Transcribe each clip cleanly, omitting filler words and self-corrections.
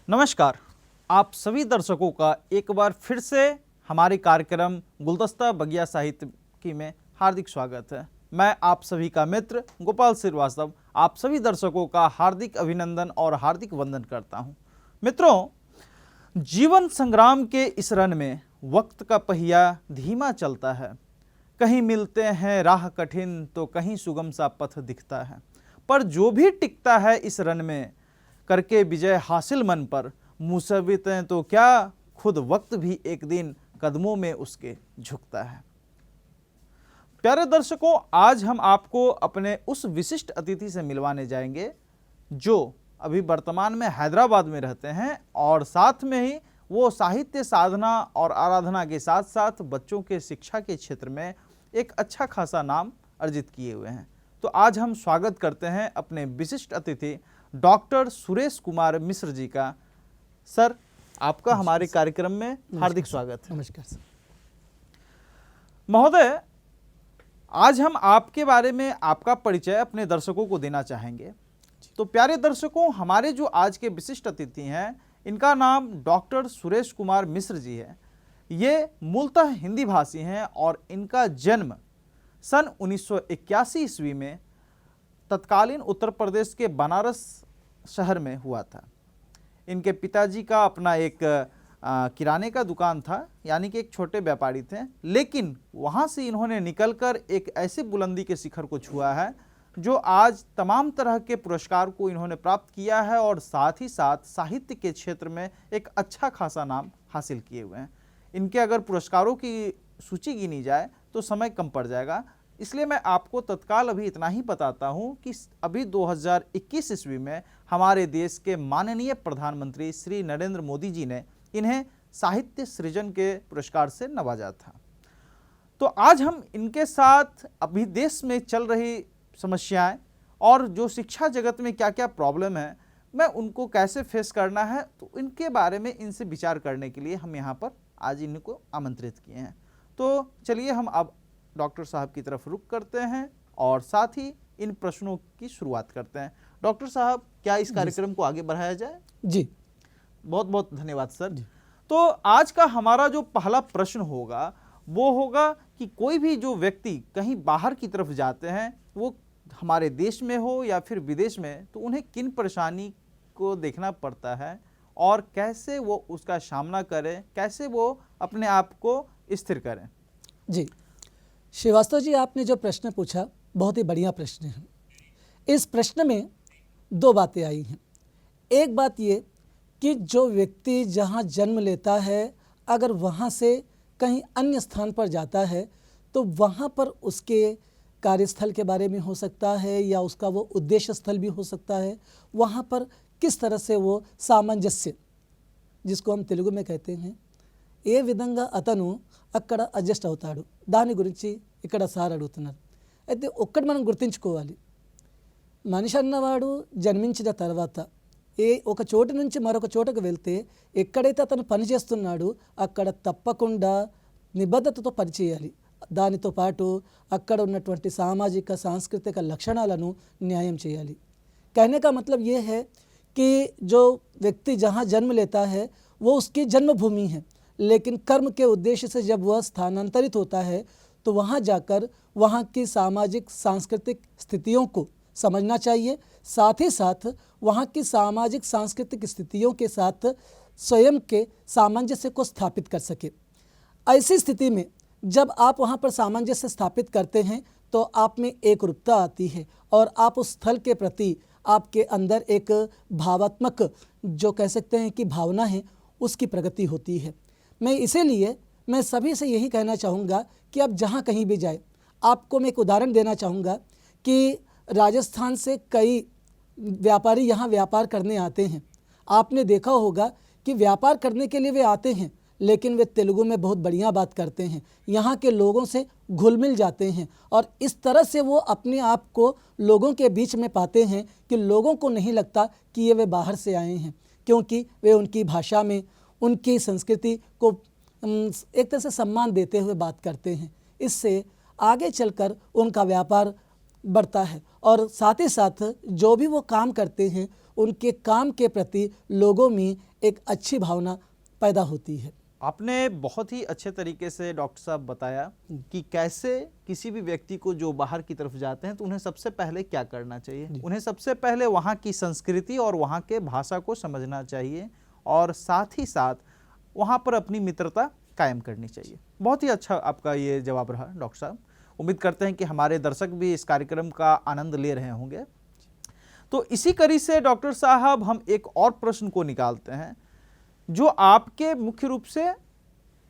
नमस्कार, आप सभी दर्शकों का एक बार फिर से हमारे कार्यक्रम गुलदस्ता बगिया साहित्य की में हार्दिक स्वागत है। मैं आप सभी का मित्र गोपाल श्रीवास्तव आप सभी दर्शकों का हार्दिक अभिनंदन और हार्दिक वंदन करता हूं। मित्रों, जीवन संग्राम के इस रन में वक्त का पहिया धीमा चलता है। कहीं मिलते हैं राह कठिन तो कहीं सुगम सा पथ दिखता है, पर जो भी टिकता है इस रन में करके विजय हासिल मन पर, मुसवितें तो क्या खुद वक्त भी एक दिन कदमों में उसके झुकता है। प्यारे दर्शकों, आज हम आपको अपने उस विशिष्ट अतिथि से मिलवाने जाएंगे जो अभी वर्तमान में हैदराबाद में रहते हैं और साथ में ही वो साहित्य साधना और आराधना के साथ साथ बच्चों के शिक्षा के क्षेत्र में एक अच्छा खासा नाम अर्जित किए हुए हैं। तो आज हम स्वागत करते हैं अपने विशिष्ट अतिथि डॉक्टर सुरेश कुमार मिश्र जी का। सर, आपका हमारे कार्यक्रम में हार्दिक स्वागत है। नमस्कार सर। महोदय, आज हम आपके बारे में आपका परिचय अपने दर्शकों को देना चाहेंगे। तो प्यारे दर्शकों, हमारे जो आज के विशिष्ट अतिथि हैं, इनका नाम डॉक्टर सुरेश कुमार मिश्र जी है। ये मूलतः हिंदी भाषी हैं और इनका जन्म सन 1981 ईस्वी में तत्कालीन उत्तर प्रदेश के बनारस शहर में हुआ था। इनके पिताजी का अपना एक किराने का दुकान था, यानी कि एक छोटे व्यापारी थे, लेकिन वहाँ से इन्होंने निकलकर एक ऐसी बुलंदी के शिखर को छुआ है जो आज तमाम तरह के पुरस्कार को इन्होंने प्राप्त किया है और साथ ही साथ साहित्य के क्षेत्र में एक अच्छा खासा नाम हासिल किए हुए हैं। इनके अगर पुरस्कारों की सूची गिनी जाए तो समय कम पड़ जाएगा, इसलिए मैं आपको तत्काल अभी इतना ही बताता हूं कि अभी 2021 ईस्वी में हमारे देश के माननीय प्रधानमंत्री श्री नरेंद्र मोदी जी ने इन्हें साहित्य सृजन के पुरस्कार से नवाजा था। तो आज हम इनके साथ अभी देश में चल रही समस्याएं और जो शिक्षा जगत में क्या क्या प्रॉब्लम है, मैं उनको कैसे फेस करना है, तो इनके बारे में इनसे विचार करने के लिए हम यहाँ पर आज इनको आमंत्रित किए हैं। तो चलिए हम अब डॉक्टर साहब की तरफ रुख करते हैं और साथ ही इन प्रश्नों की शुरुआत करते हैं। डॉक्टर साहब, क्या इस कार्यक्रम को आगे बढ़ाया जाए? जी, बहुत बहुत धन्यवाद सर। तो आज का हमारा जो पहला प्रश्न होगा वो होगा कि कोई भी जो व्यक्ति कहीं बाहर की तरफ जाते हैं, वो हमारे देश में हो या फिर विदेश में, तो उन्हें किन परेशानी को देखना पड़ता है और कैसे वो उसका सामना करें, कैसे वो अपने आप को स्थिर करें? जी श्रीवास्तव जी, आपने जो प्रश्न पूछा बहुत ही बढ़िया प्रश्न है। इस प्रश्न में दो बातें आई हैं। एक बात ये कि जो व्यक्ति जहाँ जन्म लेता है, अगर वहाँ से कहीं अन्य स्थान पर जाता है तो वहाँ पर उसके कार्यस्थल के बारे में हो सकता है या उसका वो उद्देश्य स्थल भी हो सकता है। वहाँ पर किस तरह से वो सामंजस्य, जिसको हम तेलुगु में कहते हैं, ఏ విధంగా అతను అక్కడ అడ్జస్ట్ అవుతాడు, దాని గురించి ఇక్కడ సార్ అడుగుతున్నారు. అయితే ఒక్కటి మనం గుర్తుంచుకోవాలి, మనిషి అన్నవాడు జన్మించిన తర్వాత ఒక చోటు నుంచి మరొక చోటకు వెళ్తే ఎక్కడైతే అతను పనిచేస్తున్నాడో అక్కడ తప్పకుండా నిబద్ధతతో పనిచేయాలి. దానితో పాటు అక్కడ ఉన్నటువంటి సామాజిక సాంస్కృతిక లక్షణాలను న్యాయం చేయాలి. कहने का मतलब ये है कि जो व्यक्ति जहाँ जन्म लेता है वो उसकी जन्मभूमि है, लेकिन कर्म के उद्देश्य से जब वह स्थानांतरित होता है तो वहाँ जाकर वहाँ की सामाजिक सांस्कृतिक स्थितियों को समझना चाहिए, साथ ही साथ वहाँ की सामाजिक सांस्कृतिक स्थितियों के साथ स्वयं के सामंजस्य को स्थापित कर सके। ऐसी स्थिति में जब आप वहाँ पर सामंजस्य स्थापित करते हैं तो आप में एक रूपता आती है और आप उस स्थल के प्रति आपके अंदर एक भावात्मक, जो कह सकते हैं कि भावना है, उसकी प्रगति होती है। मैं इसीलिए मैं सभी से यही कहना चाहूँगा कि आप जहाँ कहीं भी जाए, आपको मैं एक उदाहरण देना चाहूँगा कि राजस्थान से कई व्यापारी यहाँ व्यापार करने आते हैं। आपने देखा होगा कि व्यापार करने के लिए वे आते हैं, लेकिन वे तेलुगु में बहुत बढ़िया बात करते हैं, यहाँ के लोगों से घुल मिल जाते हैं और इस तरह से वो अपने आप को लोगों के बीच में पाते हैं कि लोगों को नहीं लगता कि ये वे बाहर से आए हैं, क्योंकि वे उनकी भाषा में, उनकी संस्कृति को एक तरह से सम्मान देते हुए बात करते हैं। इससे आगे चलकर उनका व्यापार बढ़ता है और साथ ही साथ जो भी वो काम करते हैं उनके काम के प्रति लोगों में एक अच्छी भावना पैदा होती है। आपने बहुत ही अच्छे तरीके से डॉक्टर साहब बताया कि कैसे किसी भी व्यक्ति को जो बाहर की तरफ जाते हैं तो उन्हें सबसे पहले क्या करना चाहिए। उन्हें सबसे पहले वहाँ की संस्कृति और वहाँ के भाषा को समझना चाहिए और साथ ही साथ वहाँ पर अपनी मित्रता कायम करनी चाहिए। बहुत ही अच्छा आपका ये जवाब रहा डॉक्टर साहब। उम्मीद करते हैं कि हमारे दर्शक भी इस कार्यक्रम का आनंद ले रहे होंगे। तो इसी कड़ी से डॉक्टर साहब हम एक और प्रश्न को निकालते हैं जो आपके मुख्य रूप से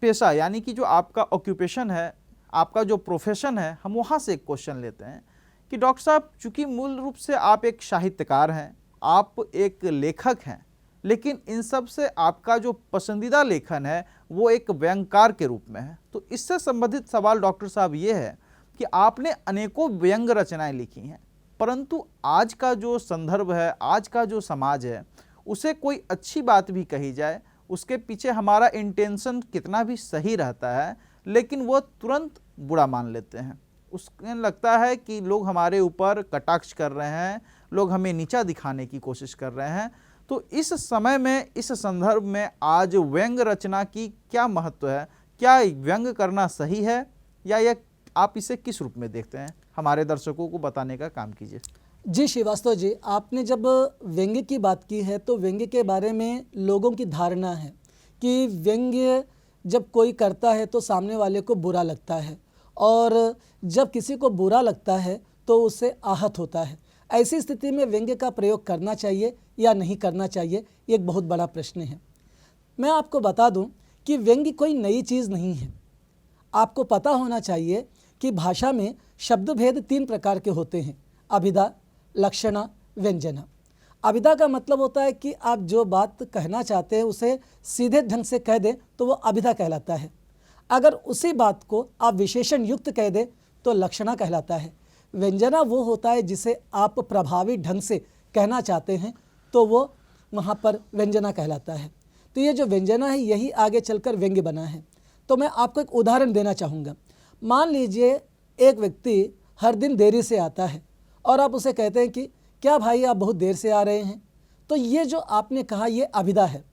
पेशा यानी कि जो आपका ऑक्यूपेशन है, आपका जो प्रोफेशन है, हम वहाँ से एक क्वेश्चन लेते हैं कि डॉक्टर साहब चूँकि मूल रूप से आप एक साहित्यकार हैं, आप एक लेखक हैं, लेकिन इन सब से आपका जो पसंदीदा लेखन है वो एक व्यंग्यकार के रूप में है। तो इससे संबंधित सवाल डॉक्टर साहब ये है कि आपने अनेकों व्यंग्य रचनाएं लिखी हैं, परंतु आज का जो संदर्भ है, आज का जो समाज है, उसे कोई अच्छी बात भी कही जाए, उसके पीछे हमारा इंटेंशन कितना भी सही रहता है, लेकिन वो तुरंत बुरा मान लेते हैं। उसमें लगता है कि लोग हमारे ऊपर कटाक्ष कर रहे हैं, लोग हमें नीचा दिखाने की कोशिश कर रहे हैं। तो इस समय में, इस संदर्भ में आज व्यंग्य रचना की क्या महत्व है? क्या व्यंग्य करना सही है या यह आप इसे किस रूप में देखते हैं? हमारे दर्शकों को बताने का काम कीजिए। जी श्रीवास्तव जी, आपने जब व्यंग्य की बात की है तो व्यंग्य के बारे में लोगों की धारणा है कि व्यंग्य जब कोई करता है तो सामने वाले को बुरा लगता है और जब किसी को बुरा लगता है तो उससे आहत होता है। ऐसी स्थिति में व्यंग्य का प्रयोग करना चाहिए या नहीं करना चाहिए, ये एक बहुत बड़ा प्रश्न है। मैं आपको बता दूं कि व्यंग्य कोई नई चीज़ नहीं है। आपको पता होना चाहिए कि भाषा में शब्द भेद 3 प्रकार के होते हैं: अभिधा, लक्षणा, व्यंजना। अभिधा का मतलब होता है कि आप जो बात कहना चाहते हैं उसे सीधे ढंग से कह दें तो वो अभिधा कहलाता है। अगर उसी बात को आप विशेषण युक्त कह दें तो लक्षणा कहलाता है। व्यंजना वो होता है जिसे आप प्रभावी ढंग से कहना चाहते हैं तो वो वहाँ पर व्यंजना कहलाता है। तो ये जो व्यंजना है यही आगे चलकर व्यंग्य बना है। तो मैं आपको एक उदाहरण देना चाहूँगा। मान लीजिए एक व्यक्ति हर दिन देरी से आता है और आप उसे कहते हैं कि क्या भाई आप बहुत देर से आ रहे हैं, तो ये जो आपने कहा ये अभिधा है।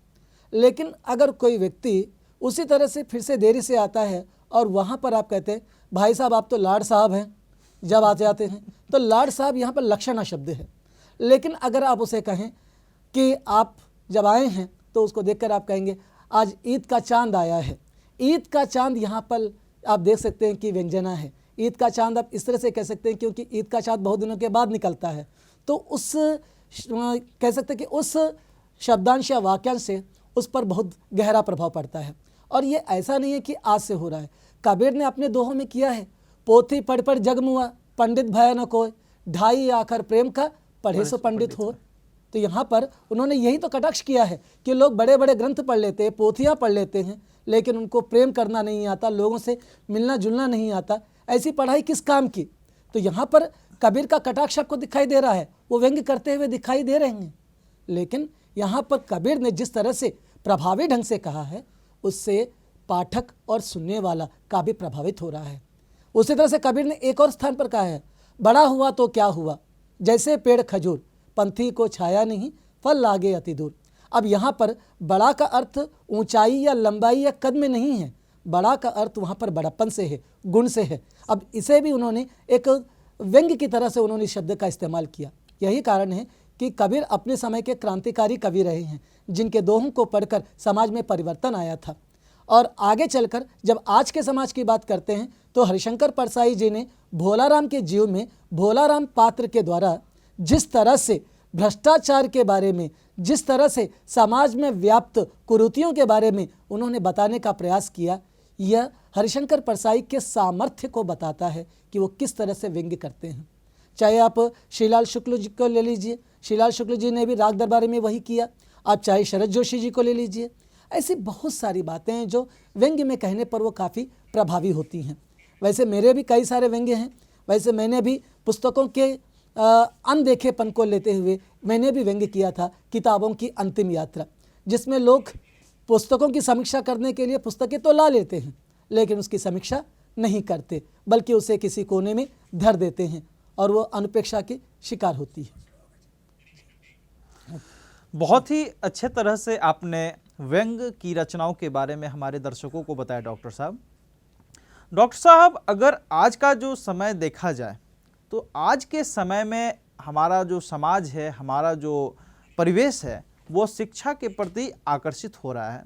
लेकिन अगर कोई व्यक्ति उसी तरह से फिर से देरी से आता है और वहाँ पर आप कहते हैं भाई साहब आप तो लाड साहब हैं जब आ जाते हैं, तो लाड साहब यहाँ पर लक्षणा शब्द है। लेकिन अगर आप उसे कहें कि आप जब आए हैं तो उसको देखकर आप कहेंगे आज ईद का चांद आया है। ईद का चांद यहाँ पर आप देख सकते हैं कि व्यंजना है। ईद का चांद आप इस तरह से कह सकते हैं क्योंकि ईद का चांद बहुत दिनों के बाद निकलता है। तो उस कह सकते हैं कि उस शब्दांश या वाक्यांश से उस पर बहुत गहरा प्रभाव पड़ता है। और ये ऐसा नहीं है कि आज से हो रहा है। कबीर ने अपने दोहों में किया है, पोथी पढ़ पढ़ जगमुआ, पंडित भय न कोय, ढाई आखर प्रेम का पढ़े सो पंडित हो। तो यहाँ पर उन्होंने यही तो कटाक्ष किया है कि लोग बड़े बड़े ग्रंथ पढ़ लेते हैं, पोथियाँ पढ़ लेते हैं, लेकिन उनको प्रेम करना नहीं आता, लोगों से मिलना जुलना नहीं आता। ऐसी पढ़ाई किस काम की? तो यहाँ पर कबीर का कटाक्ष आपको दिखाई दे रहा है, वो व्यंग्य करते हुए दिखाई दे रहे हैं। लेकिन यहाँ पर कबीर ने जिस तरह से प्रभावी ढंग से कहा है उससे पाठक और सुनने वाला काफ़ी प्रभावित हो रहा है। उसी तरह से कबीर ने एक और स्थान पर कहा है, बड़ा हुआ तो क्या हुआ, जैसे पेड़ खजूर, पंथी को छाया नहीं, फल लागे अति दूर। अब यहाँ पर बड़ा का अर्थ ऊंचाई या लंबाई या कद में नहीं है, बड़ा का अर्थ वहाँ पर बड़प्पन से है, गुण से है। अब इसे भी उन्होंने एक व्यंग्य की तरह से उन्होंने शब्द का इस्तेमाल किया। यही कारण है कि कबीर अपने समय के क्रांतिकारी कवि रहे हैं जिनके दोहों को पढ़कर समाज में परिवर्तन आया था। और आगे चलकर जब आज के समाज की बात करते हैं तो हरिशंकर परसाई जी ने भोलाराम के जीव में भोलाराम पात्र के द्वारा जिस तरह से भ्रष्टाचार के बारे में, जिस तरह से समाज में व्याप्त कुरीतियों के बारे में उन्होंने बताने का प्रयास किया, यह हरिशंकर परसाई के सामर्थ्य को बताता है कि वो किस तरह से व्यंग्य करते हैं। चाहे आप श्रीलाल शुक्ल जी को ले लीजिए, श्रीलाल शुक्ल जी ने भी राग दरबार में वही किया। आप चाहे शरद जोशी जी को ले लीजिए। ऐसी बहुत सारी बातें हैं जो व्यंग्य में कहने पर वो काफ़ी प्रभावी होती हैं। वैसे मेरे भी कई सारे व्यंग्य हैं। वैसे मैंने भी पुस्तकों के अनदेखेपन को लेते हुए मैंने भी व्यंग्य किया था किताबों की अंतिम यात्रा, जिसमें लोग पुस्तकों की समीक्षा करने के लिए पुस्तकें तो ला लेते हैं लेकिन उसकी समीक्षा नहीं करते, बल्कि उसे किसी कोने में धर देते हैं और वो अनुपेक्षा की शिकार होती है। बहुत ही अच्छे तरह से आपने व्यंग की रचनाओं के बारे में हमारे दर्शकों को बताया डॉक्टर साहब। डॉक्टर साहब, अगर आज का जो समय देखा जाए तो आज के समय में हमारा जो समाज है, हमारा जो परिवेश है, वो शिक्षा के प्रति आकर्षित हो रहा है।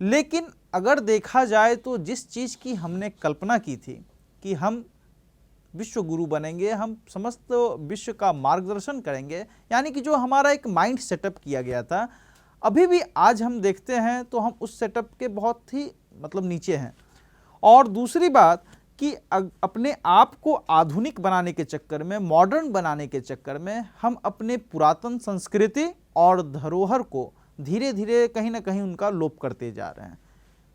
लेकिन अगर देखा जाए तो जिस चीज़ की हमने कल्पना की थी कि हम विश्व गुरु बनेंगे, हम समस्त विश्व का मार्गदर्शन करेंगे, यानी कि जो हमारा एक माइंड सेटअप किया गया था, अभी भी आज हम देखते हैं तो हम उस सेटअप के बहुत ही नीचे हैं। और दूसरी बात कि अपने आप को आधुनिक बनाने के चक्कर में, मॉडर्न बनाने के चक्कर में हम अपने पुरातन संस्कृति और धरोहर को धीरे धीरे कहीं ना कहीं उनका लोप करते जा रहे हैं।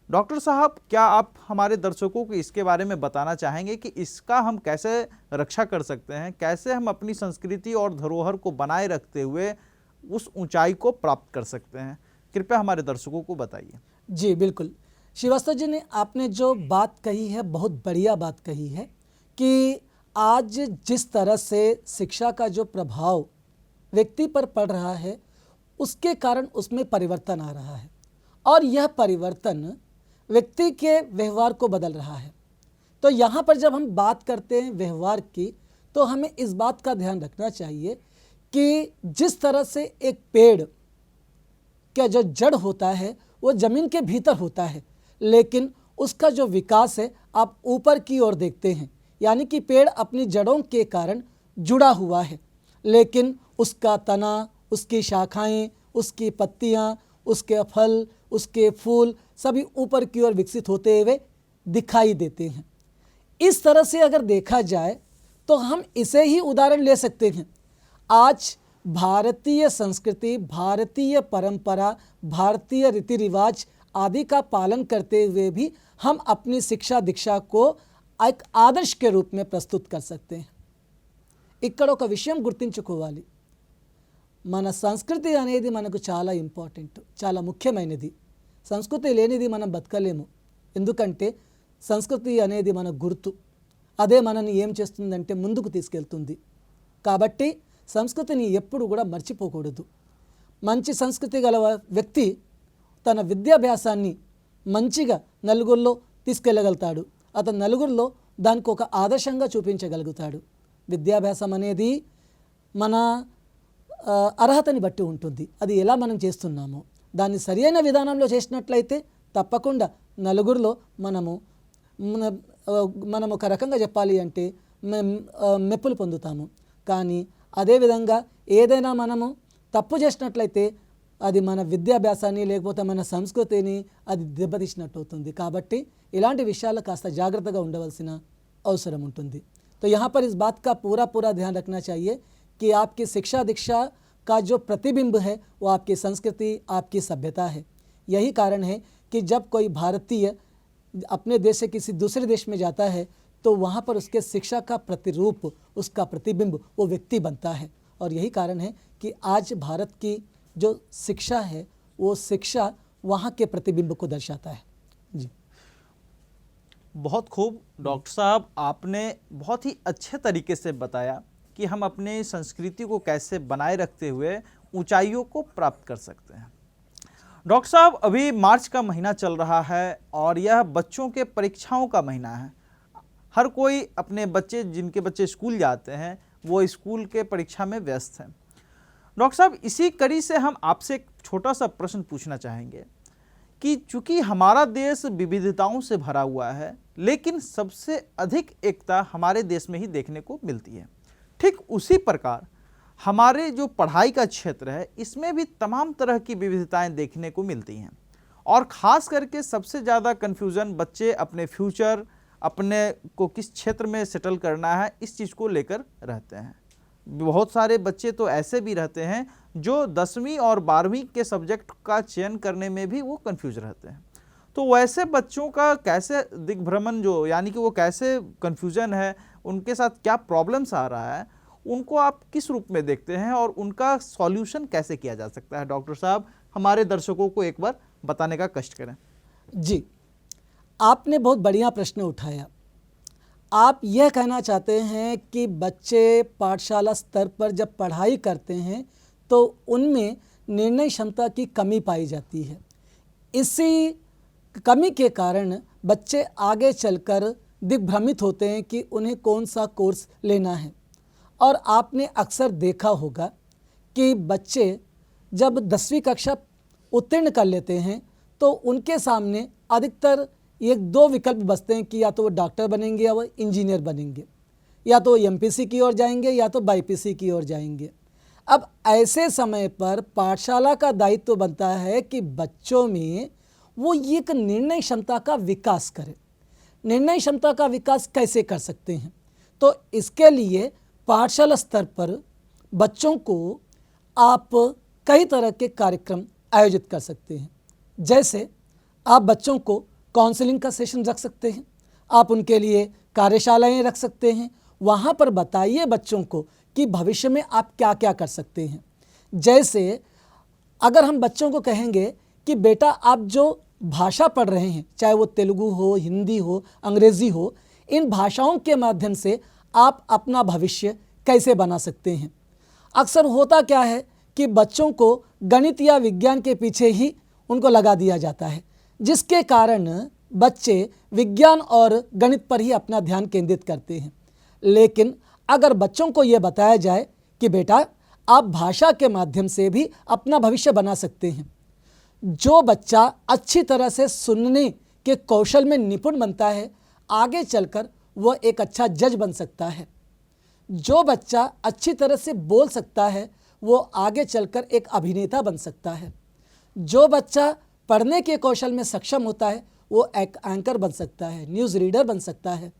डॉक्टर साहब, क्या आप हमारे दर्शकों को इसके बारे में बताना चाहेंगे कि इसका हम कैसे रक्षा कर सकते हैं, कैसे हम अपनी संस्कृति और धरोहर को बनाए रखते हुए उस ऊंचाई को प्राप्त कर सकते हैं? कृपया हमारे दर्शकों को बताइए। जी बिल्कुल, श्रीवास्तव जी ने आपने जो बात कही है बहुत बढ़िया बात कही है कि आज जिस तरह से शिक्षा का जो प्रभाव व्यक्ति पर पड़ रहा है उसके कारण उसमें परिवर्तन आ रहा है और यह परिवर्तन व्यक्ति के व्यवहार को बदल रहा है। तो यहाँ पर जब हम बात करते हैं व्यवहार की तो हमें इस बात का ध्यान रखना चाहिए कि जिस तरह से एक पेड़ का जो जड़ होता है वो ज़मीन के भीतर होता है, लेकिन उसका जो विकास है आप ऊपर की ओर देखते हैं, यानी कि पेड़ अपनी जड़ों के कारण जुड़ा हुआ है, लेकिन उसका तना, उसकी शाखाएं, उसकी पत्तियां, उसके फल, उसके फूल सभी ऊपर की ओर विकसित होते हुए दिखाई देते हैं। इस तरह से अगर देखा जाए तो हम इसे ही उदाहरण ले सकते हैं। आज भारतीय संस्कृति, भारतीय परंपरा, भारतीय रीति रिवाज आदि का पालन करते हुए भी हम अपनी शिक्षा दीक्षा को एक आदर्श के रूप में प्रस्तुत कर सकते हैं। ఇక్కడ ఒక విషయం గుర్తించుకోవాలి, మన సంస్కృతి అనేది మనకు చాలా ఇంపార్టెంట్, చాలా ముఖ్యమైనది. సంస్కృతి లేనిది మనం బతకలేము. ఎందుకంటే సంస్కృతి అనేది మన గుర్తు, అదే మనని ఏం చేస్తుందంటే ముందుకు తీసుకెళ్తుంది. కాబట్టి సంస్కృతిని ఎప్పుడు కూడా మర్చిపోకూడదు. మంచి సంస్కృతి గల వ్యక్తి తన విద్యాభ్యాసాన్ని మంచిగా నలుగురిలో తీసుకెళ్ళగలుగుతాడు. అతను నలుగురిలో దానికి ఒక ఆదర్శంగా చూపించగలుగుతాడు. విద్యాభ్యాసం అనేది మన అర్హతని బట్టి ఉంటుంది. అది ఎలా మనం చేస్తున్నామో దాన్ని సరైన విధానంలో చేసినట్లయితే తప్పకుండా నలుగురిలో మనము ఒక రకంగా చెప్పాలి అంటే మెప్పులు పొందుతాము. కానీ అదేవిధంగా ఏదైనా మనము తప్పు చేసినట్లయితే అది మన విద్యాభ్యాసాన్ని లేకపోతే మన సంస్కృతిని అది దెబ్బతీసినట్టు అవుతుంది. కాబట్టి ఇలాంటి విషయాలు కాస్త జాగ్రత్తగా ఉండవలసిన అవసరం ఉంటుంది. तो यहाँ पर इस बात का पूरा ध्यान रखना चाहिए कि आपकी शिक्षा दीक्षा का जो प्रतिबिंब है वो आपकी संस्कृति, आपकी सभ्यता है। यही कारण है कि जब कोई भारतीय अपने देश से किसी दूसरे देश में जाता है तो वहाँ पर उसके शिक्षा का प्रतिरूप, उसका प्रतिबिंब वो व्यक्ति बनता है। और यही कारण है कि आज भारत की जो शिक्षा है वो शिक्षा वहाँ के प्रतिबिंब को दर्शाता है। जी बहुत खूब डॉक्टर साहब, आपने बहुत ही अच्छे तरीके से बताया कि हम अपने संस्कृति को कैसे बनाए रखते हुए ऊंचाइयों को प्राप्त कर सकते हैं। डॉक्टर साहब, अभी मार्च का महीना चल रहा है और यह बच्चों के परीक्षाओं का महीना है। हर कोई अपने बच्चे, जिनके बच्चे स्कूल जाते हैं, वो स्कूल के परीक्षा में व्यस्त हैं। डॉक्टर साहब, इसी कड़ी से हम आपसे एक छोटा सा प्रश्न पूछना चाहेंगे कि चूंकि हमारा देश विविधताओं से भरा हुआ है, लेकिन सबसे अधिक एकता हमारे देश में ही देखने को मिलती है। ठीक उसी प्रकार हमारे जो पढ़ाई का क्षेत्र है, इसमें भी तमाम तरह की विविधताएं देखने को मिलती हैं और ख़ास करके सबसे ज़्यादा कन्फ्यूज़न बच्चे अपने फ्यूचर, अपने को किस क्षेत्र में सेटल करना है, इस चीज़ को लेकर रहते हैं। बहुत सारे बच्चे तो ऐसे भी रहते हैं जो 10वीं और 12वीं के सब्जेक्ट का चयन करने में भी वो कंफ्यूज रहते हैं। तो वैसे बच्चों का कैसे दिग्भ्रमण, जो यानी कि वो कैसे कंफ्यूजन है, उनके साथ क्या प्रॉब्लम्स आ रहा है, उनको आप किस रूप में देखते हैं और उनका सॉल्यूशन कैसे किया जा सकता है? डॉक्टर साहब, हमारे दर्शकों को एक बार बताने का कष्ट करें। जी, आपने बहुत बढ़िया प्रश्न उठाया। आप यह कहना चाहते हैं कि बच्चे पाठशाला स्तर पर जब पढ़ाई करते हैं तो उनमें निर्णय क्षमता की कमी पाई जाती है। इसी कमी के कारण बच्चे आगे चलकर दिग्भ्रमित होते हैं कि उन्हें कौन सा कोर्स लेना है। और आपने अक्सर देखा होगा कि बच्चे जब 10वीं कक्षा उत्तीर्ण कर लेते हैं तो उनके सामने अधिकतर एक दो विकल्प बचते हैं कि या तो वो डॉक्टर बनेंगे या वो इंजीनियर बनेंगे, या तो एमपीसी की ओर जाएंगे या तो बाईपीसी की ओर जाएंगे। अब ऐसे समय पर पाठशाला का दायित्व बनता है कि बच्चों में वो एक निर्णय क्षमता का विकास करें। निर्णय क्षमता का विकास कैसे कर सकते हैं? तो इसके लिए पाठशाला स्तर पर बच्चों को आप कई तरह के कार्यक्रम आयोजित कर सकते हैं। जैसे आप बच्चों को काउंसलिंग का सेशन रख सकते हैं, आप उनके लिए कार्यशालाएं रख सकते हैं। वहाँ पर बताइए बच्चों को कि भविष्य में आप क्या क्या कर सकते हैं। जैसे अगर हम बच्चों को कहेंगे कि बेटा आप जो भाषा पढ़ रहे हैं, चाहे वो तेलुगु हो, हिंदी हो, अंग्रेज़ी हो, इन भाषाओं के माध्यम से आप अपना भविष्य कैसे बना सकते हैं। अक्सर होता क्या है कि बच्चों को गणित या विज्ञान के पीछे ही उनको लगा दिया जाता है, जिसके कारण बच्चे विज्ञान और गणित पर ही अपना ध्यान केंद्रित करते हैं। लेकिन अगर बच्चों को ये बताया जाए कि बेटा आप भाषा के माध्यम से भी अपना भविष्य बना सकते हैं। जो बच्चा अच्छी तरह से सुनने के कौशल में निपुण बनता है, आगे चलकर वह एक अच्छा जज बन सकता है। जो बच्चा अच्छी तरह से बोल सकता है, वो आगे चलकर एक अभिनेता बन सकता है। जो बच्चा पढ़ने के कौशल में सक्षम होता है, वो एक एंकर बन सकता है, न्यूज़ रीडर बन सकता है।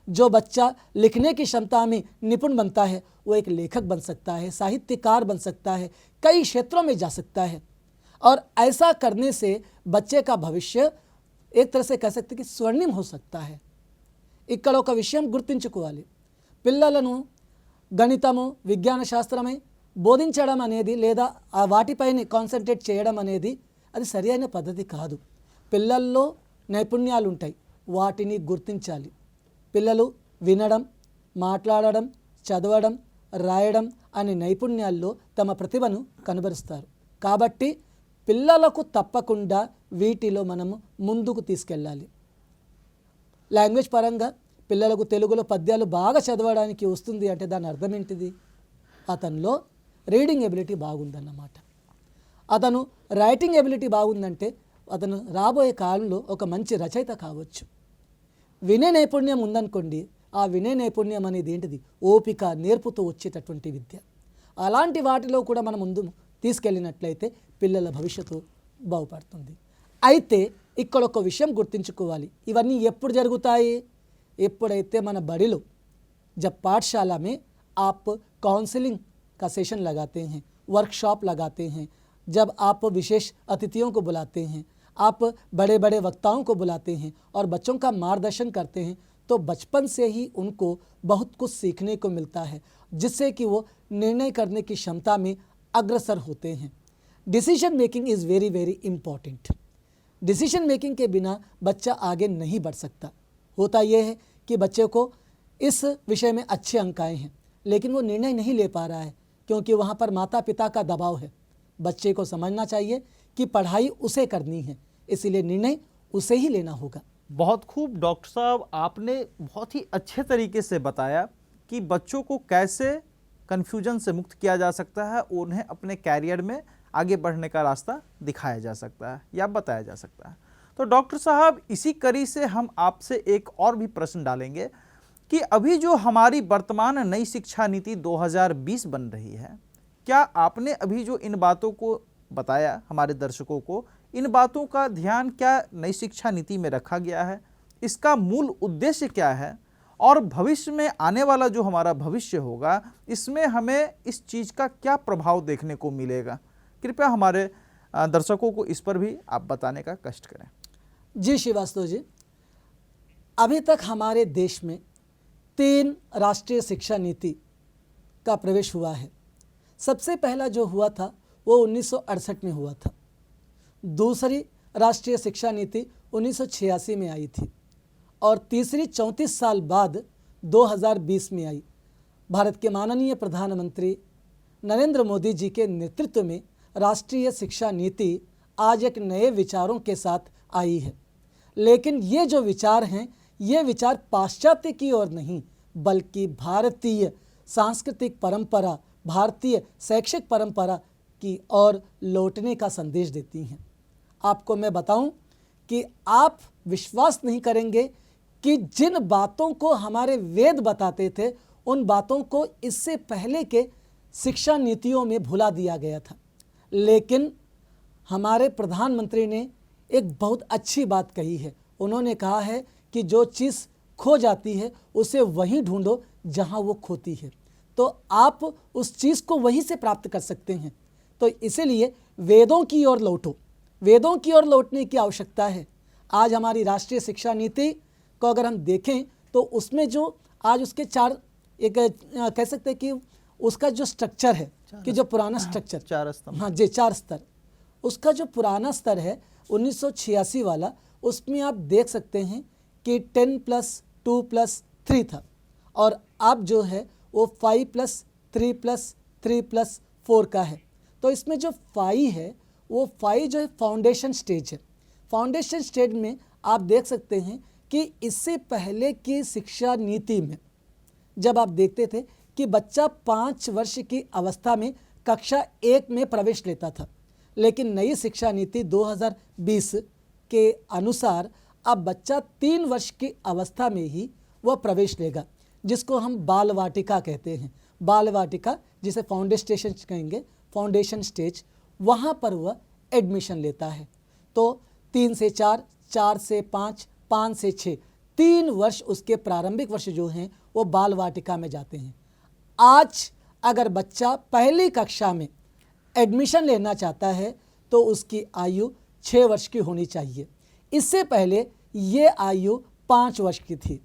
जो बच्चा लिखने की क्षमता में निपुण बनता है, वो एक लेखक बन सकता है, साहित्यकार बन सकता है, कई क्षेत्रों में जा सकता है। और ऐसा करने से बच्चे का भविष्य एक तरह से कह सकते कि स्वर्णिम हो सकता है। ఇక్కడ ఒక విషయం గుర్తుంచుకోవాలి, పిల్లలను గణితము విజ్ఞాన శాస్త్రమే బోధించడం అనేది లేదా ఆ వాటిపైనే కాన్సన్ట్రేట్ చేయడం అనేది అది సరైన పద్ధతి కాదు. పిల్లల్లో నైపుణ్యాలు ఉంటాయి, వాటిని గుర్తించాలి. పిల్లలు వినడం, మాట్లాడడం, చదవడం, రాయడం అనే నైపుణ్యాల్లో తమ ప్రతిభను కనబరుస్తారు. కాబట్టి పిల్లలకు తప్పకుండా వీటిలో మనము ముందుకు తీసుకెళ్ళాలి. లాంగ్వేజ్ పరంగా పిల్లలకు తెలుగులో పద్యాలు బాగా చదవడానికి వస్తుంది అంటే దాని అర్థం ఏంటిది? అతనిలో రీడింగ్ ఎబిలిటీ బాగుందన్నమాట. అతను రైటింగ్ ఎబిలిటీ బాగుందంటే అతను రాబోయే కాలంలో ఒక మంచి రచయిత కావచ్చు. వినే నైపుణ్యం ఉందనుకోండి, ఆ వినే నైపుణ్యం అనేది ఏంటిది? ఓపిక, నేర్పుతూ వచ్చేటటువంటి విద్య. అలాంటి వాటిలో కూడా మనం ముందు తీసుకెళ్ళినట్లయితే పిల్లల భవిష్యత్తు బాగుపడుతుంది. అయితే ఇక్కడ ఒక విషయం గుర్తుంచుకోవాలి, ఇవన్నీ ఎప్పుడు జరుగుతాయి? ఎప్పుడైతే మన బడిలో जब पाठशाला में आप काउंसलिंग का सेशन लगाते हैं, वर्कशॉप लगाते हैं, जब आप विशेष अतिथियों को बुलाते हैं, आप बड़े बड़े वक्ताओं को बुलाते हैं और बच्चों का मार्गदर्शन करते हैं, तो बचपन से ही उनको बहुत कुछ सीखने को मिलता है, जिससे कि वो निर्णय करने की क्षमता में अग्रसर होते हैं. Decision making is very very important. Decision making के बिना बच्चा आगे नहीं बढ़ सकता. होता यह है कि बच्चे को इस विषय में अच्छे अंक आए हैं, लेकिन वो निर्णय नहीं ले पा रहा है क्योंकि वहाँ पर माता पिता का दबाव है. बच्चे को समझना चाहिए कि पढ़ाई उसे करनी है, इसीलिए निर्णय उसे ही लेना होगा. बहुत खूब डॉक्टर साहब, आपने बहुत ही अच्छे तरीके से बताया कि बच्चों को कैसे कन्फ्यूजन से मुक्त किया जा सकता है, उन्हें अपने कैरियर में आगे बढ़ने का रास्ता दिखाया जा सकता है या बताया जा सकता है. तो डॉक्टर साहब, इसी कड़ी से हम आपसे एक और भी प्रश्न डालेंगे कि अभी जो हमारी वर्तमान नई शिक्षा नीति 2020 बन रही है, क्या आपने अभी जो इन बातों को बताया हमारे दर्शकों को, इन बातों का ध्यान क्या नई शिक्षा नीति में रखा गया है? इसका मूल उद्देश्य क्या है? और भविष्य में आने वाला जो हमारा भविष्य होगा, इसमें हमें इस चीज़ का क्या प्रभाव देखने को मिलेगा? कृपया हमारे दर्शकों को इस पर भी आप बताने का कष्ट करें. जी श्रीवास्तव जी, अभी तक हमारे देश में 3 राष्ट्रीय शिक्षा नीति का प्रवेश हुआ है. सबसे पहला जो हुआ था वो 1968 में हुआ था. दूसरी राष्ट्रीय शिक्षा नीति 1986 में आई थी और तीसरी 34 साल बाद 2020 में आई। भारत के माननीय प्रधानमंत्री नरेंद्र मोदी जी के नेतृत्व में राष्ट्रीय शिक्षा नीति आज एक नए विचारों के साथ आई है। लेकिन ये जो विचार हैं, ये विचार पाश्चात्य की ओर नहीं, बल्कि भारतीय सांस्कृतिक परंपरा, भारतीय शैक्षिक परंपरा की ओर लौटने का संदेश देती हैं। आपको मैं बताऊं कि आप विश्वास नहीं करेंगे कि जिन बातों को हमारे वेद बताते थे, उन बातों को इससे पहले के शिक्षा नीतियों में भुला दिया गया था। लेकिन हमारे प्रधानमंत्री ने एक बहुत अच्छी बात कही है। उन्होंने कहा है कि जो चीज़ खो जाती है उसे वहीं ढूंढो जहां वो खोती है, तो आप उस चीज़ को वहीं से प्राप्त कर सकते हैं। तो इसीलिए वेदों की ओर लौटो, वेदों की ओर लौटने की आवश्यकता है। आज हमारी राष्ट्रीय शिक्षा नीति को अगर हम देखें तो उसमें जो आज उसके चार एक कह सकते हैं कि उसका जो स्ट्रक्चर है, कि जो पुराना स्ट्रक्चर, चार स्तंभ, हाँ जी, 4 स्तर, उसका जो पुराना स्तर है 1986 वाला, उसमें आप देख सकते हैं कि 10+2+3 था, और अब जो है वो 5+3+3+4 का है। तो इसमें जो 5 है, वो 5 जो है फाउंडेशन स्टेज है। फाउंडेशन स्टेज में आप देख सकते हैं कि इससे पहले की शिक्षा नीति में जब आप देखते थे कि बच्चा 5 वर्ष की अवस्था में कक्षा 1 में प्रवेश लेता था, लेकिन नई शिक्षा नीति 2020 के अनुसार अब बच्चा 3 वर्ष की अवस्था में ही वह प्रवेश लेगा, जिसको हम बाल वाटिका कहते हैं। बाल वाटिका, जिसे फाउंडेशन कहेंगे, फाउंडेशन स्टेज, वहाँ पर वह एडमिशन लेता है। तो 3 से 4, 4 से 5, 5 से 6, 3 वर्ष उसके प्रारंभिक वर्ष जो हैं वो बाल वाटिका में जाते हैं। आज अगर बच्चा पहली कक्षा में एडमिशन लेना चाहता है तो उसकी आयु 6 वर्ष की होनी चाहिए। इससे पहले ये आयु 5 वर्ष की थी,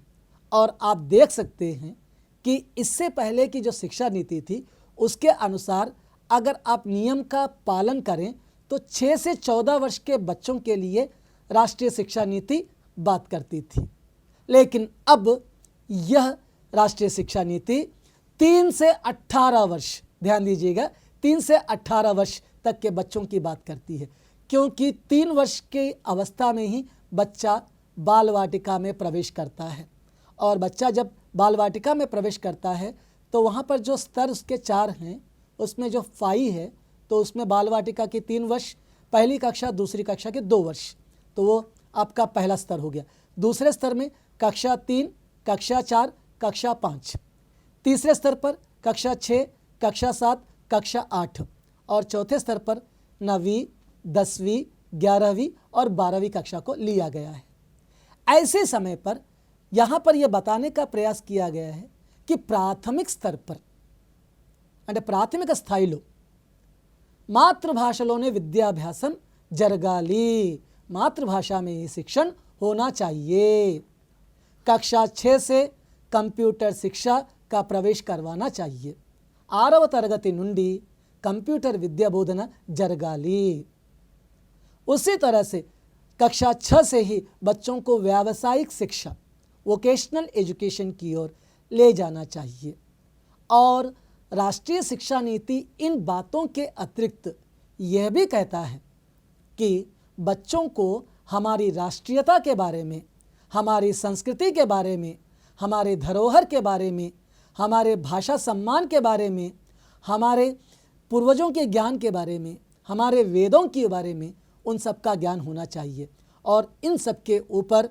और आप देख सकते हैं कि इससे पहले की जो शिक्षा नीति थी उसके अनुसार अगर आप नियम का पालन करें तो 6 से 14 वर्ष के बच्चों के लिए राष्ट्रीय शिक्षा नीति बात करती थी। लेकिन अब यह राष्ट्रीय शिक्षा नीति 3 से 18 वर्ष, ध्यान दीजिएगा, 3 से 18 वर्ष तक के बच्चों की बात करती है, क्योंकि 3 वर्ष की अवस्था में ही बच्चा बाल वाटिका में प्रवेश करता है। और बच्चा जब बाल वाटिका में प्रवेश करता है तो वहाँ पर जो स्तर उसके 4 हैं, उसमें जो 5 है, तो उसमें बाल वाटिका की 3 वर्ष, पहली कक्षा दूसरी कक्षा के 2 वर्ष, तो वो आपका पहला स्तर हो गया। दूसरे स्तर में कक्षा 3, कक्षा 4, कक्षा 5, तीसरे स्तर पर कक्षा 6, कक्षा 7, कक्षा 8, और चौथे स्तर पर 9वीं, 10वीं, 11वीं और 12वीं कक्षा को लिया गया है। ऐसे समय पर यहाँ पर यह बताने का प्रयास किया गया है कि प्राथमिक स्तर पर అంటే ప్రాథమిక స్థాయిలో मातृभाषालोने विद्याभ्यासम जरगाली, मातृभाषा में ही शिक्षण होना चाहिए। कक्षा 6 से कंप्यूटर शिक्षा का प्रवेश करवाना चाहिए। 6వ తరగతి నుండి कंप्यूटर विद्या बोधना जरगाली। उसी तरह से कक्षा 6 से ही बच्चों को व्यावसायिक शिक्षा, वोकेशनल एजुकेशन की ओर ले जाना चाहिए। और राष्ट्रीय शिक्षा नीति इन बातों के अतिरिक्त यह भी कहता है कि बच्चों को हमारी राष्ट्रीयता के बारे में, हमारी संस्कृति के बारे में, हमारे धरोहर के बारे में, हमारे भाषा सम्मान के बारे में, हमारे पूर्वजों के ज्ञान के बारे में, हमारे वेदों के बारे में, उन सब का ज्ञान होना चाहिए। और इन सब के ऊपर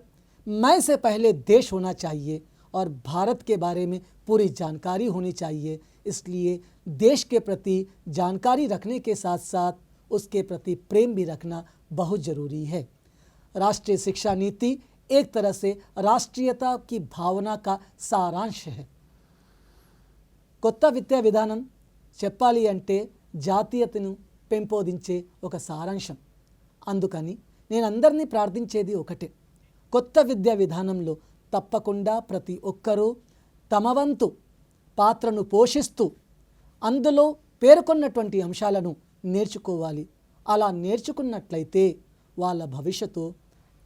मैं से पहले देश होना चाहिए और भारत के बारे में पूरी जानकारी होनी चाहिए। इसलिए देश के प्रति जानकारी रखने के साथ साथ उसके प्रति प्रेम भी रखना बहुत ज़रूरी है। राष्ट्रीय शिक्षा नीति एक तरह से राष्ट्रीयता की भावना का सारांश है। కొత్త విద్యా విధానం చెప్పాలి అంటే జాతీయతను పెంపొందించే ఒక సారాంశం. అందుకని నేను అందరినీ ప్రార్థించేది ఒకటే, కొత్త విద్యా విధానంలో తప్పకుండా ప్రతి ఒక్కరూ తమ వంతు పాత్రను పోషిస్తూ అందులో పేర్కొన్నటువంటి అంశాలను నేర్చుకోవాలి. అలా నేర్చుకున్నట్లయితే వాళ్ళ భవిష్యత్తు,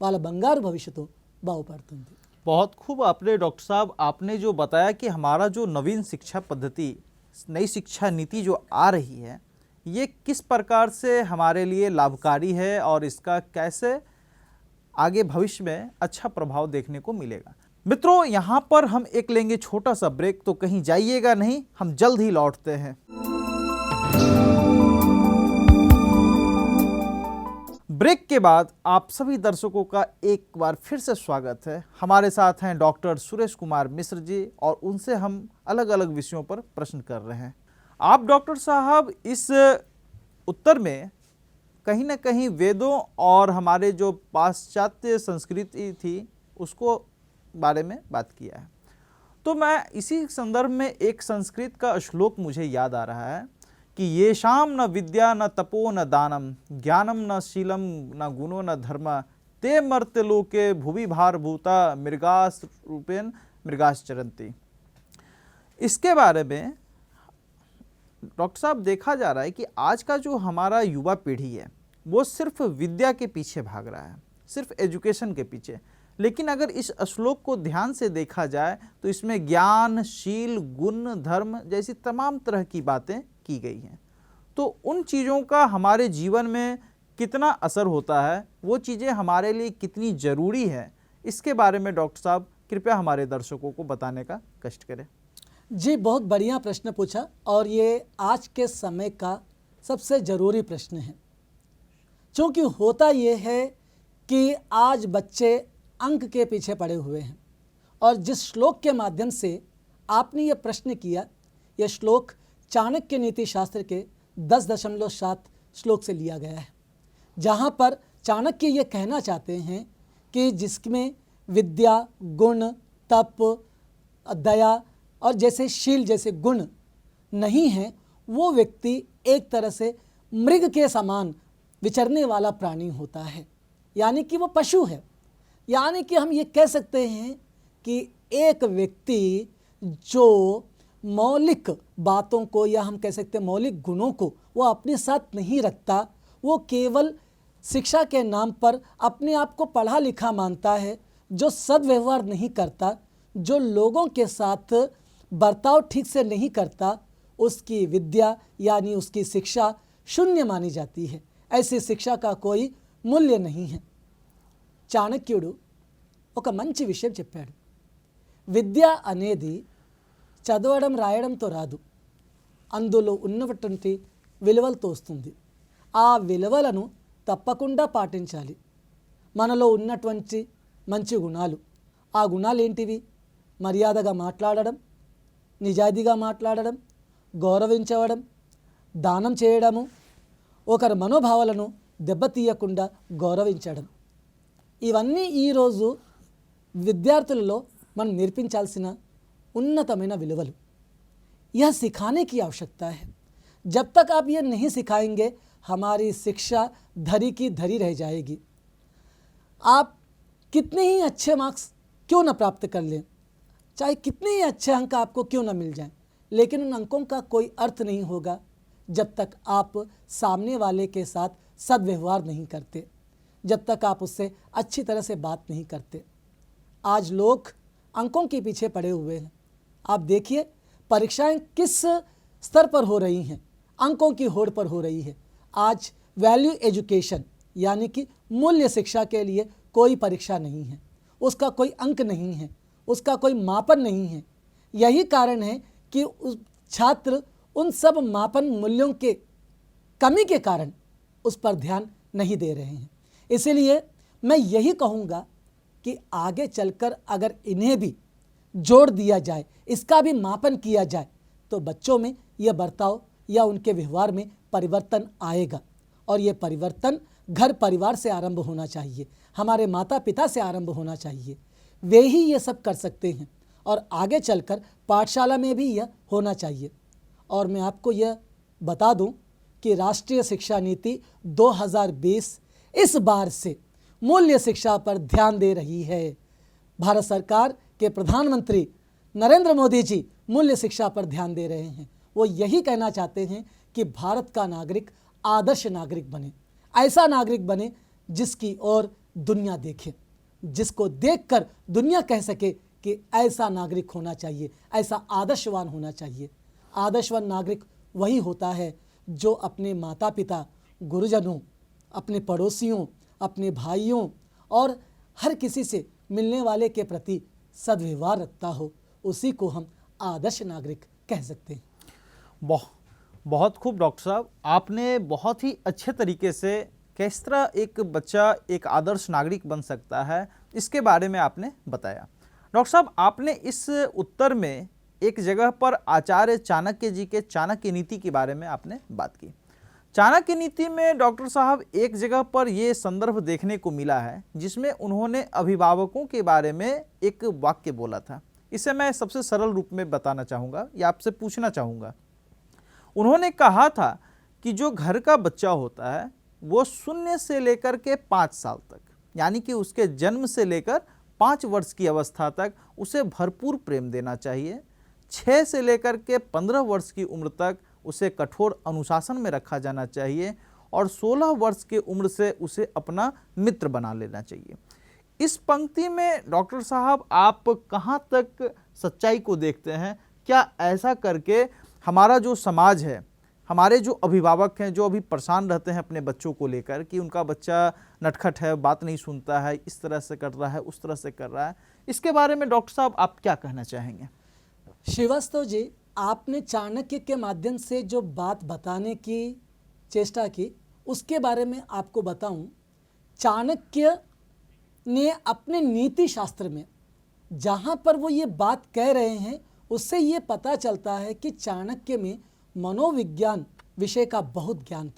వాళ్ళ బంగారు భవిష్యత్తు బాగుపడుతుంది. बहुत खूब आपने डॉक्टर साहब आपने जो बताया कि हमारा जो नवीन शिक्षा पद्धति, नई शिक्षा नीति जो आ रही है, ये किस प्रकार से हमारे लिए लाभकारी है और इसका कैसे आगे भविष्य में अच्छा प्रभाव देखने को मिलेगा। मित्रों, यहाँ पर हम एक लेंगे छोटा सा ब्रेक, तो कहीं जाइएगा नहीं, हम जल्द ही लौटते हैं। ब्रेक के बाद आप सभी दर्शकों का एक बार फिर से स्वागत है। हमारे साथ हैं डॉक्टर सुरेश कुमार मिश्र जी और उनसे हम अलग अलग विषयों पर प्रश्न कर रहे हैं। आप डॉक्टर साहब इस उत्तर में कहीं ना कहीं वेदों और हमारे जो पाश्चात्य संस्कृति थी उसको बारे में बात किया है। तो मैं इसी संदर्भ में एक संस्कृत का श्लोक मुझे याद आ रहा है कि ये शाम न विद्या न तपो न दानम ज्ञानम न शीलम न गुणो न धर्म ते मर्त्यलोके भुवि भारभूता मृगास रूपेण मृगास चरन्ति। इसके बारे में डॉक्टर साहब देखा जा रहा है कि आज का जो हमारा युवा पीढ़ी है वो सिर्फ विद्या के पीछे भाग रहा है, सिर्फ एजुकेशन के पीछे। लेकिन अगर इस श्लोक को ध्यान से देखा जाए तो इसमें ज्ञान, शील, गुण, धर्म जैसी तमाम तरह की बातें की गई हैं। तो उन चीज़ों का हमारे जीवन में कितना असर होता है, वो चीज़ें हमारे लिए कितनी ज़रूरी है, इसके बारे में डॉक्टर साहब कृपया हमारे दर्शकों को बताने का कष्ट करें। जी, बहुत बढ़िया प्रश्न पूछा और ये आज के समय का सबसे ज़रूरी प्रश्न है। क्योंकि होता ये है कि आज बच्चे अंक के पीछे पड़े हुए हैं और जिस श्लोक के माध्यम से आपने ये प्रश्न किया, यह श्लोक चाणक्य नीति शास्त्र के 10.7 श्लोक से लिया गया है, जहाँ पर चाणक्य ये कहना चाहते हैं कि जिसमें विद्या, गुण, तप, दया और जैसे शील जैसे गुण नहीं हैं, वो व्यक्ति एक तरह से मृग के समान विचरने वाला प्राणी होता है, यानी कि वो पशु है। यानी कि हम ये कह सकते हैं कि एक व्यक्ति जो मौलिक बातों को या हम कह सकते हैं मौलिक गुणों को वो अपने साथ नहीं रखता, वो केवल शिक्षा के नाम पर अपने आप को पढ़ा लिखा मानता है, जो सद्व्यवहार नहीं करता, जो लोगों के साथ बर्ताव ठीक से नहीं करता, उसकी विद्या यानी उसकी शिक्षा शून्य मानी जाती है। ऐसी शिक्षा का कोई मूल्य नहीं है। చాణక్యుడు ఒక మంచి విషయం చెప్పాడు. విద్య అనేది చదవడం రాయడంతో రాదు, అందులో ఉన్నటువంటి విలువలతో వస్తుంది. ఆ విలువలను తప్పకుండా పాటించాలి. మనలో ఉన్నటువంటి మంచి గుణాలు, ఆ గుణాలు ఏంటివి? మర్యాదగా మాట్లాడడం, నిజాయితీగా మాట్లాడడం, గౌరవించడం, దానం చేయడము, ఒకరి మనోభావాలను దెబ్బతీయకుండా గౌరవించడం, ఇవన్నీ ఈరోజు విద్యార్థులలో మనం నేర్పించాల్సిన ఉన్నతమైన విలువలు. यह सिखाने की आवश्यकता है. जब तक आप ये नहीं सिखाएंगे हमारी शिक्षा धरी की धरी रह जाएगी. आप कितने ही अच्छे मार्क्स क्यों न प्राप्त कर लें, चाहे कितने ही अच्छे अंक आपको क्यों न मिल जाएं, लेकिन उन अंकों का कोई अर्थ नहीं होगा जब तक आप सामने वाले के साथ सद्व्यवहार नहीं करते, जब तक आप उससे अच्छी तरह से बात नहीं करते. आज लोग अंकों के पीछे पड़े हुए हैं. आप देखिए परीक्षाएं किस स्तर पर हो रही हैं, अंकों की होड़ पर हो रही है. आज वैल्यू एजुकेशन यानी कि मूल्य शिक्षा के लिए कोई परीक्षा नहीं है, उसका कोई अंक नहीं है, उसका कोई मापन नहीं है. यही कारण है कि उस छात्र उन सब मापन मूल्यों के कमी के कारण उस पर ध्यान नहीं दे रहे हैं. इसीलिए मैं यही कहूँगा कि आगे चलकर अगर इन्हें भी जोड़ दिया जाए, इसका भी मापन किया जाए, तो बच्चों में यह बर्ताव या उनके व्यवहार में परिवर्तन आएगा. और ये परिवर्तन घर परिवार से आरंभ होना चाहिए, हमारे माता पिता से आरंभ होना चाहिए. वे ही ये सब कर सकते हैं और आगे चलकर पाठशाला में भी यह होना चाहिए. और मैं आपको यह बता दूं कि राष्ट्रीय शिक्षा नीति 2020 इस बार से मूल्य शिक्षा पर ध्यान दे रही है. भारत सरकार के प्रधानमंत्री नरेंद्र मोदी जी मूल्य शिक्षा पर ध्यान दे रहे हैं. वो यही कहना चाहते हैं कि भारत का नागरिक आदर्श नागरिक बने, ऐसा नागरिक बने जिसकी ओर दुनिया देखे. जिसको देखकर दुनिया कह सके कि ऐसा नागरिक होना चाहिए, ऐसा आदर्शवान होना चाहिए। आदर्शवान नागरिक वही होता है जो अपने माता पिता, गुरुजनों, अपने पड़ोसियों, अपने भाइयों और हर किसी से मिलने वाले के प्रति सद्व्यवहार रखता हो, उसी को हम आदर्श नागरिक कह सकते हैं। बहुत खूब डॉक्टर साहब, आपने बहुत ही अच्छे तरीके से किस तरह एक बच्चा एक आदर्श नागरिक बन सकता है इसके बारे में आपने बताया। डॉक्टर साहब, आपने इस उत्तर में एक जगह पर आचार्य चाणक्य जी के चाणक्य नीति के बारे में आपने बात की। चाणक्य नीति में डॉक्टर साहब एक जगह पर ये संदर्भ देखने को मिला है जिसमें उन्होंने अभिभावकों के बारे में एक वाक्य बोला था। इसे मैं सबसे सरल रूप में बताना चाहूँगा या आपसे पूछना चाहूँगा। उन्होंने कहा था कि जो घर का बच्चा होता है वो 0 से लेकर के 5 साल तक, यानी कि उसके जन्म से लेकर 5 वर्ष की अवस्था तक उसे भरपूर प्रेम देना चाहिए। 6 से लेकर के 15 वर्ष की उम्र तक उसे कठोर अनुशासन में रखा जाना चाहिए और 16 वर्ष की उम्र से उसे अपना मित्र बना लेना चाहिए। इस पंक्ति में डॉक्टर साहब आप कहाँ तक सच्चाई को देखते हैं? क्या ऐसा करके हमारा जो समाज है, हमारे जो अभिभावक हैं जो अभी परेशान रहते हैं अपने बच्चों को लेकर कि उनका बच्चा नटखट है, बात नहीं सुनता है, इस तरह से कर रहा है, उस तरह से कर रहा है, इसके बारे में डॉक्टर साहब आप क्या कहना चाहेंगे? श्रीवास्तव जी, आपने चाणक्य के माध्यम से जो बात बताने की चेष्टा की उसके बारे में आपको बताऊं। चाणक्य ने अपने नीति शास्त्र में जहाँ पर वो ये बात कह रहे हैं उससे ये पता चलता है कि चाणक्य में मनोविज्ञान विषय का बहुत ज्ञान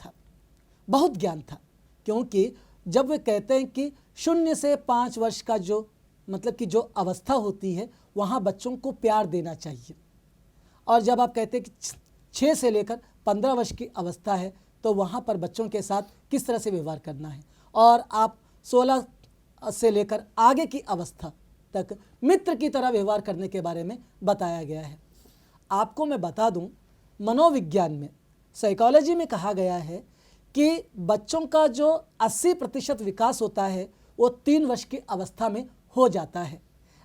था। क्योंकि जब वे कहते हैं कि 0 से 5 वर्ष का जो मतलब कि जो अवस्था होती है वहाँ बच्चों को प्यार देना चाहिए, और जब आप कहते हैं कि 6 से लेकर 15 वर्ष की अवस्था है तो वहाँ पर बच्चों के साथ किस तरह से व्यवहार करना है, और आप 16 से लेकर आगे की अवस्था तक मित्र की तरह व्यवहार करने के बारे में बताया गया है। आपको मैं बता दूं, मनोविज्ञान में, साइकोलॉजी में कहा गया है कि बच्चों का जो 80% विकास होता है वो 3 वर्ष की अवस्था में हो जाता है।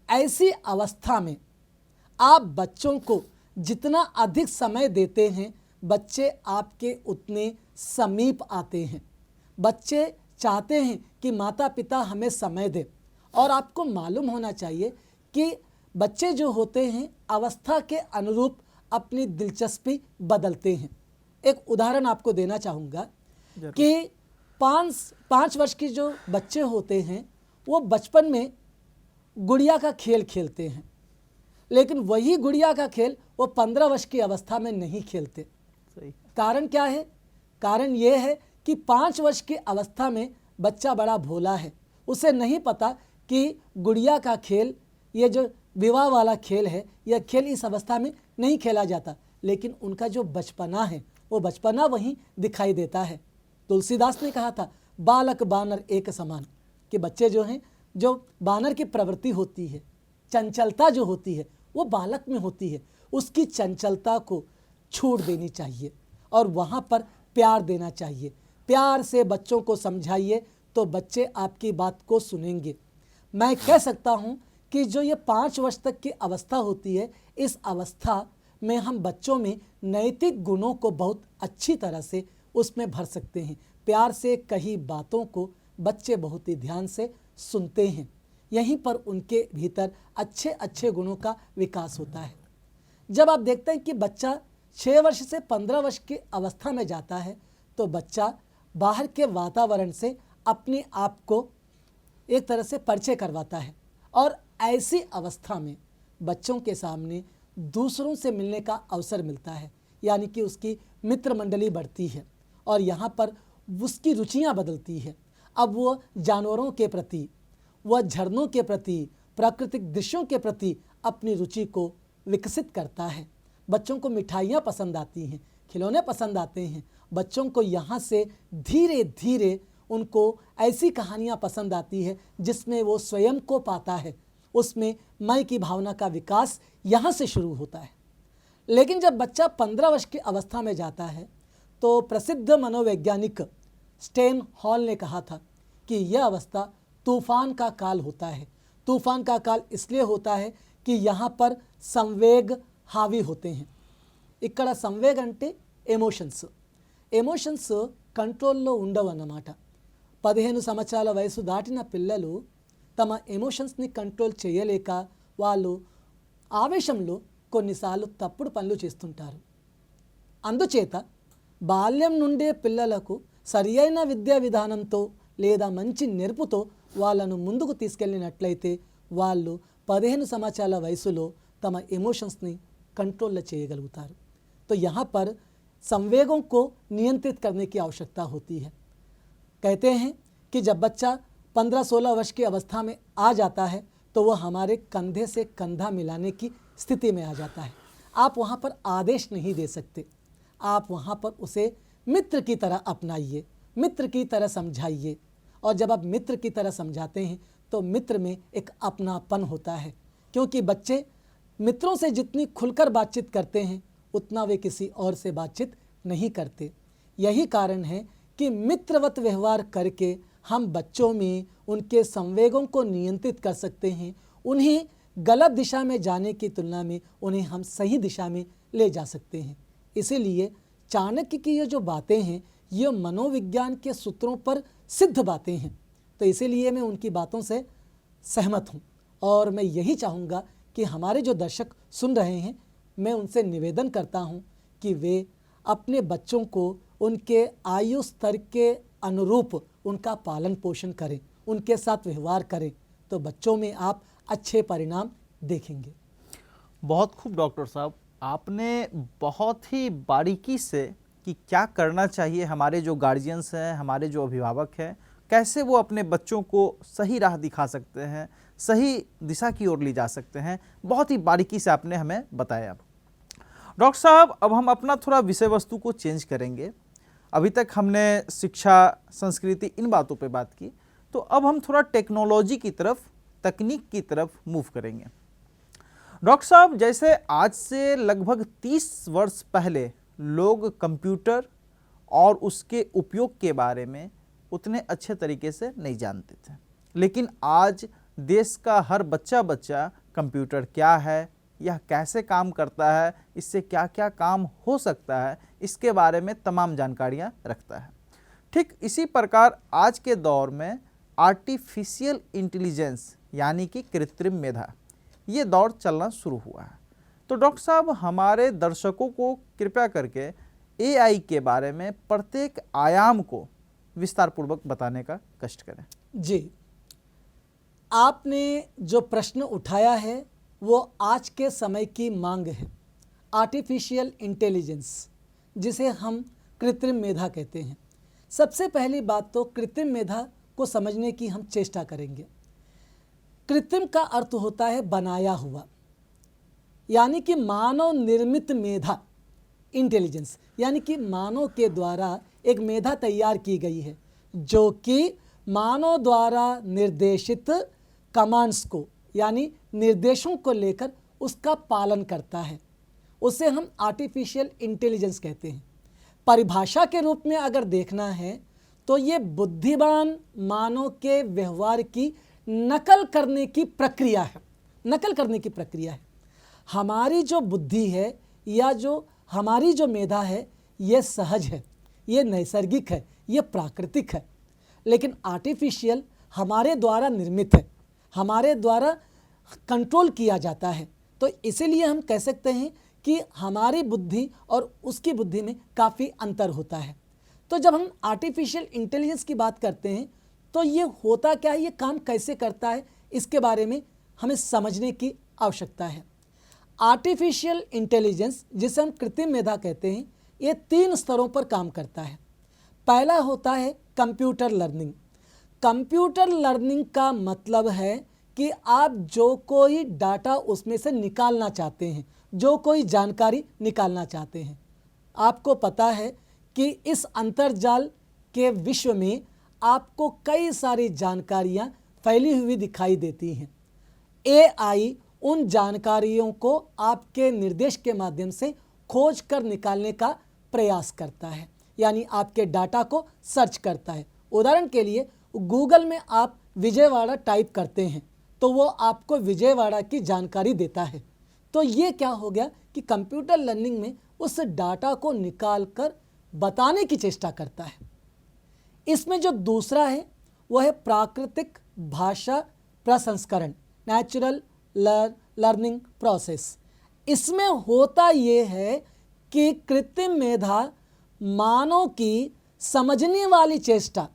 ऐसी अवस्था में आप बच्चों को जितना अधिक समय देते हैं बच्चे आपके उतने समीप आते हैं। बच्चे चाहते हैं कि माता पिता हमें समय दें, और आपको मालूम होना चाहिए कि बच्चे जो होते हैं अवस्था के अनुरूप अपनी दिलचस्पी बदलते हैं। एक उदाहरण आपको देना चाहूँगा कि 5 वर्ष के जो बच्चे होते हैं वो बचपन में गुड़िया का खेल खेलते हैं, लेकिन वही गुड़िया का खेल वो 15 वर्ष की अवस्था में नहीं खेलते। सही। कारण क्या है? कारण ये है कि 5 वर्ष की अवस्था में बच्चा बड़ा भोला है, उसे नहीं पता कि गुड़िया का खेल, ये जो विवाह वाला खेल है, यह खेल इस अवस्था में नहीं खेला जाता, लेकिन उनका जो बचपना है वो बचपना वहीं दिखाई देता है। तुलसीदास ने कहा था बालक बानर एक समान, कि बच्चे जो हैं, जो बानर की प्रवृत्ति होती है, चंचलता जो होती है वो बालक में होती है, उसकी चंचलता को छूट देनी चाहिए और वहाँ पर प्यार देना चाहिए। प्यार से बच्चों को समझाइए तो बच्चे आपकी बात को सुनेंगे। मैं कह सकता हूँ कि जो ये 5 वर्ष तक की अवस्था होती है, इस अवस्था में हम बच्चों में नैतिक गुणों को बहुत अच्छी तरह से उसमें भर सकते हैं। प्यार से कही बातों को बच्चे बहुत ही ध्यान से सुनते हैं, यहीं पर उनके भीतर अच्छे अच्छे गुणों का विकास होता है। जब आप देखते हैं कि बच्चा 6 वर्ष से 15 वर्ष की अवस्था में जाता है तो बच्चा बाहर के वातावरण से अपने आप को एक तरह से परिचय करवाता है, और ऐसी अवस्था में बच्चों के सामने दूसरों से मिलने का अवसर मिलता है, यानी कि उसकी मित्र मंडली बढ़ती है और यहाँ पर उसकी रुचियाँ बदलती है। अब वो जानवरों के प्रति, वह झरनों के प्रति, प्राकृतिक दृश्यों के प्रति अपनी रुचि को विकसित करता है। बच्चों को मिठाइयाँ पसंद आती हैं, खिलौने पसंद आते हैं। बच्चों को यहाँ से धीरे धीरे उनको ऐसी कहानियाँ पसंद आती है जिसमें वो स्वयं को पाता है, उसमें मैं की भावना का विकास यहाँ से शुरू होता है। लेकिन जब बच्चा 15 वर्ष की अवस्था में जाता है तो प्रसिद्ध मनोवैज्ञानिक स्टेन हॉल ने कहा था कि यह अवस्था तूफान का काल होता है। तूफान का काल इसलिए होता है कि यहाँ पर संवेग हावी होते हैं। ఇక్కడ సంవేగ్ అంటే ఎమోషన్స్ కంట్రోల్లో ఉండవు అన్నమాట. 15 సంవత్సరాల వయసు దాటిన పిల్లలు తమ ఎమోషన్స్ని కంట్రోల్ చేయలేక వాళ్ళు ఆవేశంలో కొన్నిసార్లు తప్పుడు పనులు చేస్తుంటారు. అందుచేత బాల్యం నుండే పిల్లలకు సరియైన విద్యా విధానంతో లేదా మంచి నేర్పుతో వాళ్ళను ముందుకు తీసుకెళ్ళినట్లయితే వాళ్ళు 15 సంవత్సరాల వయసులో తమ ఎమోషన్స్ని कंट्रोल చేయగలుగుతారు. तो यहाँ पर संवेगों को नियंत्रित करने की आवश्यकता होती है. कहते हैं कि जब बच्चा 15-16 वर्ष की अवस्था में आ जाता है तो वह हमारे कंधे से कंधा मिलाने की स्थिति में आ जाता है. आप वहाँ पर आदेश नहीं दे सकते, आप वहाँ पर उसे मित्र की तरह अपनाइए, मित्र की तरह समझाइए. और जब आप मित्र की तरह समझाते हैं तो मित्र में एक अपनापन होता है, क्योंकि बच्चे मित्रों से जितनी खुलकर बातचीत करते हैं उतना वे किसी और से बातचीत नहीं करते. यही कारण है कि मित्रवत व्यवहार करके हम बच्चों में उनके संवेगों को नियंत्रित कर सकते हैं. उन्हें गलत दिशा में जाने की तुलना में उन्हें हम सही दिशा में ले जा सकते हैं. इसीलिए चाणक्य की ये जो बातें हैं ये मनोविज्ञान के सूत्रों पर सिद्ध बातें हैं. तो इसीलिए मैं उनकी बातों से सहमत हूँ और मैं यही चाहूँगा कि हमारे जो दर्शक सुन रहे हैं, मैं उनसे निवेदन करता हूं कि वे अपने बच्चों को उनके आयु स्तर के अनुरूप उनका पालन पोषण करें, उनके साथ व्यवहार करें, तो बच्चों में आप अच्छे परिणाम देखेंगे. बहुत खूब डॉक्टर साहब, आपने बहुत ही बारीकी से कि क्या करना चाहिए हमारे जो गार्जियंस हैं, हमारे जो अभिभावक हैं, कैसे वो अपने बच्चों को सही राह दिखा सकते हैं, सही दिशा की ओर ले जा सकते हैं, बहुत ही बारीकी से आपने हमें बताया. डॉक्टर साहब, अब हम अपना थोड़ा विषय वस्तु को चेंज करेंगे. अभी तक हमने शिक्षा, संस्कृति, इन बातों पे बात की, तो अब हम थोड़ा टेक्नोलॉजी की तरफ, तकनीक की तरफ मूव करेंगे. डॉक्टर साहब, जैसे आज से लगभग 30 वर्ष पहले लोग कंप्यूटर और उसके उपयोग के बारे में उतने अच्छे तरीके से नहीं जानते थे, लेकिन आज देश का हर बच्चा कंप्यूटर क्या है, यह कैसे काम करता है, इससे क्या क्या काम हो सकता है, इसके बारे में तमाम जानकारियाँ रखता है. ठीक इसी प्रकार आज के दौर में आर्टिफिशियल इंटेलिजेंस यानी कि कृत्रिम मेधा, ये दौर चलना शुरू हुआ है. तो डॉक्टर साहब, हमारे दर्शकों को कृपया करके एआई के बारे में प्रत्येक आयाम को विस्तार पूर्वक बताने का कष्ट करें. जी, आपने जो प्रश्न उठाया है वो आज के समय की मांग है. आर्टिफिशियल इंटेलिजेंस, जिसे हम कृत्रिम मेधा कहते हैं. सबसे पहली बात तो कृत्रिम मेधा को समझने की हम चेष्टा करेंगे. कृत्रिम का अर्थ होता है बनाया हुआ, यानी कि मानव निर्मित मेधा. इंटेलिजेंस यानी कि मानव के द्वारा एक मेधा तैयार की गई है जो कि मानव द्वारा निर्देशित कमांड्स को यानी निर्देशों को लेकर उसका पालन करता है. उसे हम आर्टिफिशियल इंटेलिजेंस कहते हैं. परिभाषा के रूप में अगर देखना है तो ये बुद्धिमान मानव के व्यवहार की नकल करने की प्रक्रिया है. नकल करने की प्रक्रिया है. हमारी जो बुद्धि है या जो हमारी जो मेधा है ये सहज है, ये नैसर्गिक है, ये प्राकृतिक है. लेकिन आर्टिफिशियल हमारे द्वारा निर्मित है, हमारे द्वारा कंट्रोल किया जाता है. तो इसीलिए हम कह सकते हैं कि हमारी बुद्धि और उसकी बुद्धि में काफ़ी अंतर होता है. तो जब हम आर्टिफिशियल इंटेलिजेंस की बात करते हैं तो ये होता क्या है, ये काम कैसे करता है, इसके बारे में हमें समझने की आवश्यकता है. आर्टिफिशियल इंटेलिजेंस, जिसे हम कृत्रिम मेधा कहते हैं, ये 3 स्तरों पर काम करता है. पहला होता है कंप्यूटर लर्निंग. कंप्यूटर लर्निंग का मतलब है कि आप जो कोई डाटा उसमें से निकालना चाहते हैं, जो कोई जानकारी निकालना चाहते हैं, आपको पता है कि इस अंतर्जाल के विश्व में आपको कई सारी जानकारियां फैली हुई दिखाई देती हैं. एआई उन जानकारियों को आपके निर्देश के माध्यम से खोज कर निकालने का प्रयास करता है, यानी आपके डाटा को सर्च करता है. उदाहरण के लिए गूगल में आप विजयवाड़ा टाइप करते हैं तो वो आपको विजयवाड़ा की जानकारी देता है। तो ये क्या हो गया कि कंप्यूटर लर्निंग में उस डाटा को निकाल कर बताने की चेष्टा करता है। इसमें जो दूसरा है वह है प्राकृतिक भाषा प्रसंस्करण, नेचुरल लर्निंग प्रोसेस। इसमें होता ये है कि कृत्रिम मेधा मानव की समझने वाली चेष्टा,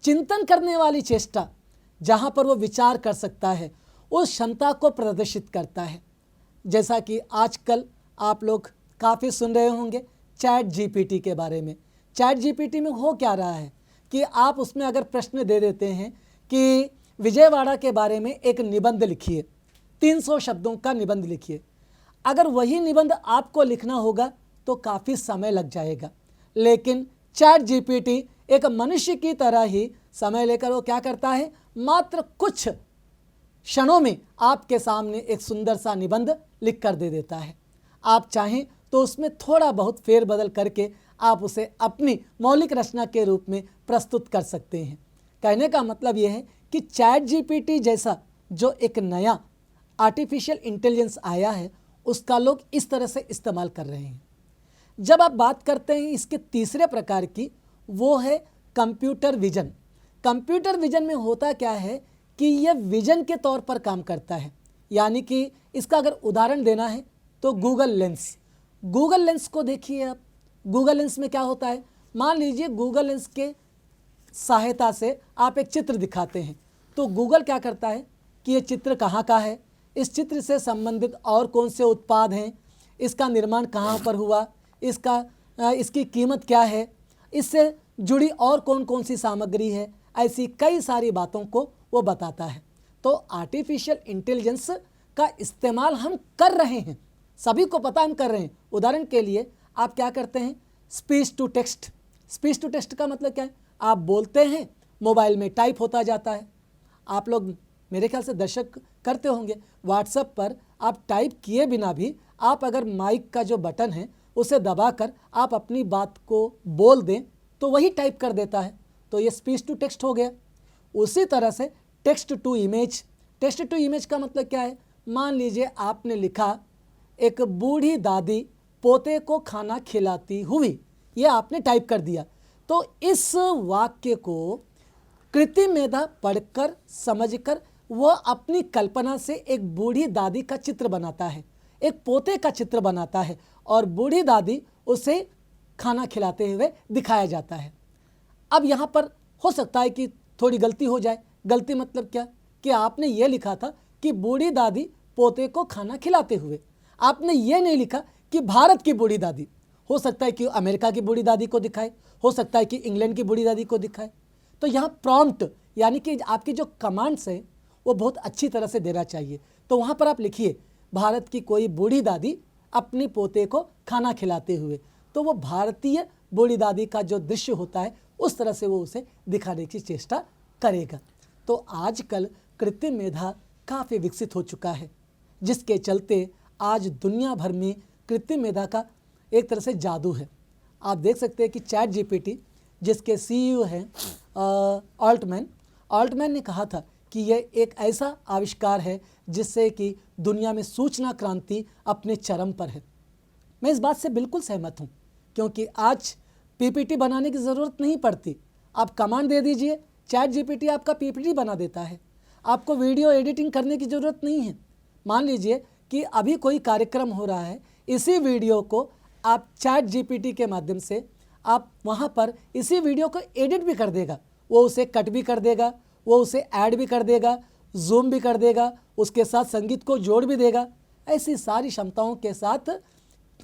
चिंतन करने वाली चेष्टा, जहाँ पर वो विचार कर सकता है, उस क्षमता को प्रदर्शित करता है। जैसा कि आजकल आप लोग काफ़ी सुन रहे होंगे चैट जीपीटी के बारे में। चैट जीपीटी में हो क्या रहा है कि आप उसमें अगर प्रश्न दे देते हैं कि विजयवाड़ा के बारे में एक निबंध लिखिए, 300 शब्दों का निबंध लिखिए। अगर वही निबंध आपको लिखना होगा तो काफ़ी समय लग जाएगा, लेकिन चैट जीपीटी एक मनुष्य की तरह ही समय लेकर वो क्या करता है, मात्र कुछ क्षणों में आपके सामने एक सुंदर सा निबंध लिख कर दे देता है। आप चाहें तो उसमें थोड़ा बहुत फेरबदल करके आप उसे अपनी मौलिक रचना के रूप में प्रस्तुत कर सकते हैं। कहने का मतलब यह है कि चैट जीपीटी जैसा जो एक नया आर्टिफिशियल इंटेलिजेंस आया है, उसका लोग इस तरह से इस्तेमाल कर रहे हैं। जब आप बात करते हैं इसके तीसरे प्रकार की, वो है कंप्यूटर विजन। कंप्यूटर विजन में होता क्या है कि यह विजन के तौर पर काम करता है। यानी कि इसका अगर उदाहरण देना है तो गूगल लेंस। गूगल लेंस को देखिए आप। गूगल लेंस में क्या होता है, मान लीजिए गूगल लेंस के सहायता से आप एक चित्र दिखाते हैं, तो गूगल क्या करता है कि ये चित्र कहाँ का है, इस चित्र से संबंधित और कौन से उत्पाद हैं, इसका निर्माण कहाँ पर हुआ, इसकी कीमत क्या है, इससे जुड़ी और कौन कौन सी सामग्री है, ऐसी कई सारी बातों को वो बताता है। तो आर्टिफिशियल इंटेलिजेंस का इस्तेमाल हम कर रहे हैं, सभी को पता हम कर रहे हैं। उदाहरण के लिए आप क्या करते हैं, speech to text. Speech to text का मतलब क्या है, आप बोलते हैं, मोबाइल में टाइप होता जाता है। आप लोग मेरे ख्याल से दर्शक करते होंगे, व्हाट्सएप पर आप टाइप किए बिना भी आप अगर माइक का जो बटन है उसे दबाकर आप अपनी बात को बोल दें तो वही टाइप कर देता है। तो ये स्पीच टू टेक्स्ट हो गया। उसी तरह से text to image. Text to image का मतलब क्या है, मान लीजिए आपने लिखा एक बूढ़ी दादी पोते को खाना खिलाती हुई, ये आपने टाइप कर दिया। तो इस वाक्य को कृत्रिम मेधा पढ़कर समझकर वह अपनी कल्पना से एक बूढ़ी दादी का चित्र बनाता है, एक पोते का चित्र बनाता है, और बूढ़ी दादी उसे खाना खिलाते हुए दिखाया जाता है। अब यहाँ पर हो सकता है कि थोड़ी गलती हो जाए। गलती मतलब क्या कि आपने ये लिखा था कि बूढ़ी दादी पोते को खाना खिलाते हुए, आपने ये नहीं लिखा कि भारत की बूढ़ी दादी। हो सकता है कि अमेरिका की बूढ़ी दादी को दिखाए, हो सकता है कि इंग्लैंड की बूढ़ी दादी को दिखाए। तो यहाँ प्रॉम्प्ट यानी कि आपकी जो कमांड्स है वो बहुत अच्छी तरह से देना चाहिए। तो वहाँ पर आप लिखिए भारत की कोई बूढ़ी दादी अपनी पोते को खाना खिलाते हुए, तो वो भारतीय बूढ़ी दादी का जो दृश्य होता है उस तरह से वो उसे दिखाने की चेष्टा करेगा। तो आजकल कृत्रिम मेधा काफ़ी विकसित हो चुका है, जिसके चलते आज दुनिया भर में कृत्रिम मेधा का एक तरह से जादू है। आप देख सकते हैं कि चैट जीपीटी जिसके सीईओ हैं ऑल्टमैन ने कहा था कि यह एक ऐसा आविष्कार है जिससे कि दुनिया में सूचना क्रांति अपने चरम पर है। मैं इस बात से बिल्कुल सहमत हूँ, क्योंकि आज पीपीटी बनाने की ज़रूरत नहीं पड़ती। आप कमांड दे दीजिए, चैट जीपीटी आपका पीपीटी बना देता है। आपको वीडियो एडिटिंग करने की ज़रूरत नहीं है। मान लीजिए कि अभी कोई कार्यक्रम हो रहा है, इसी वीडियो को आप चैट जीपीटी के माध्यम से आप वहाँ पर इसी वीडियो को एडिट भी कर देगा, वो उसे कट भी कर देगा, वो उसे ऐड भी कर देगा, जूम भी कर देगा, उसके साथ संगीत को जोड़ भी देगा। ऐसी सारी क्षमताओं के साथ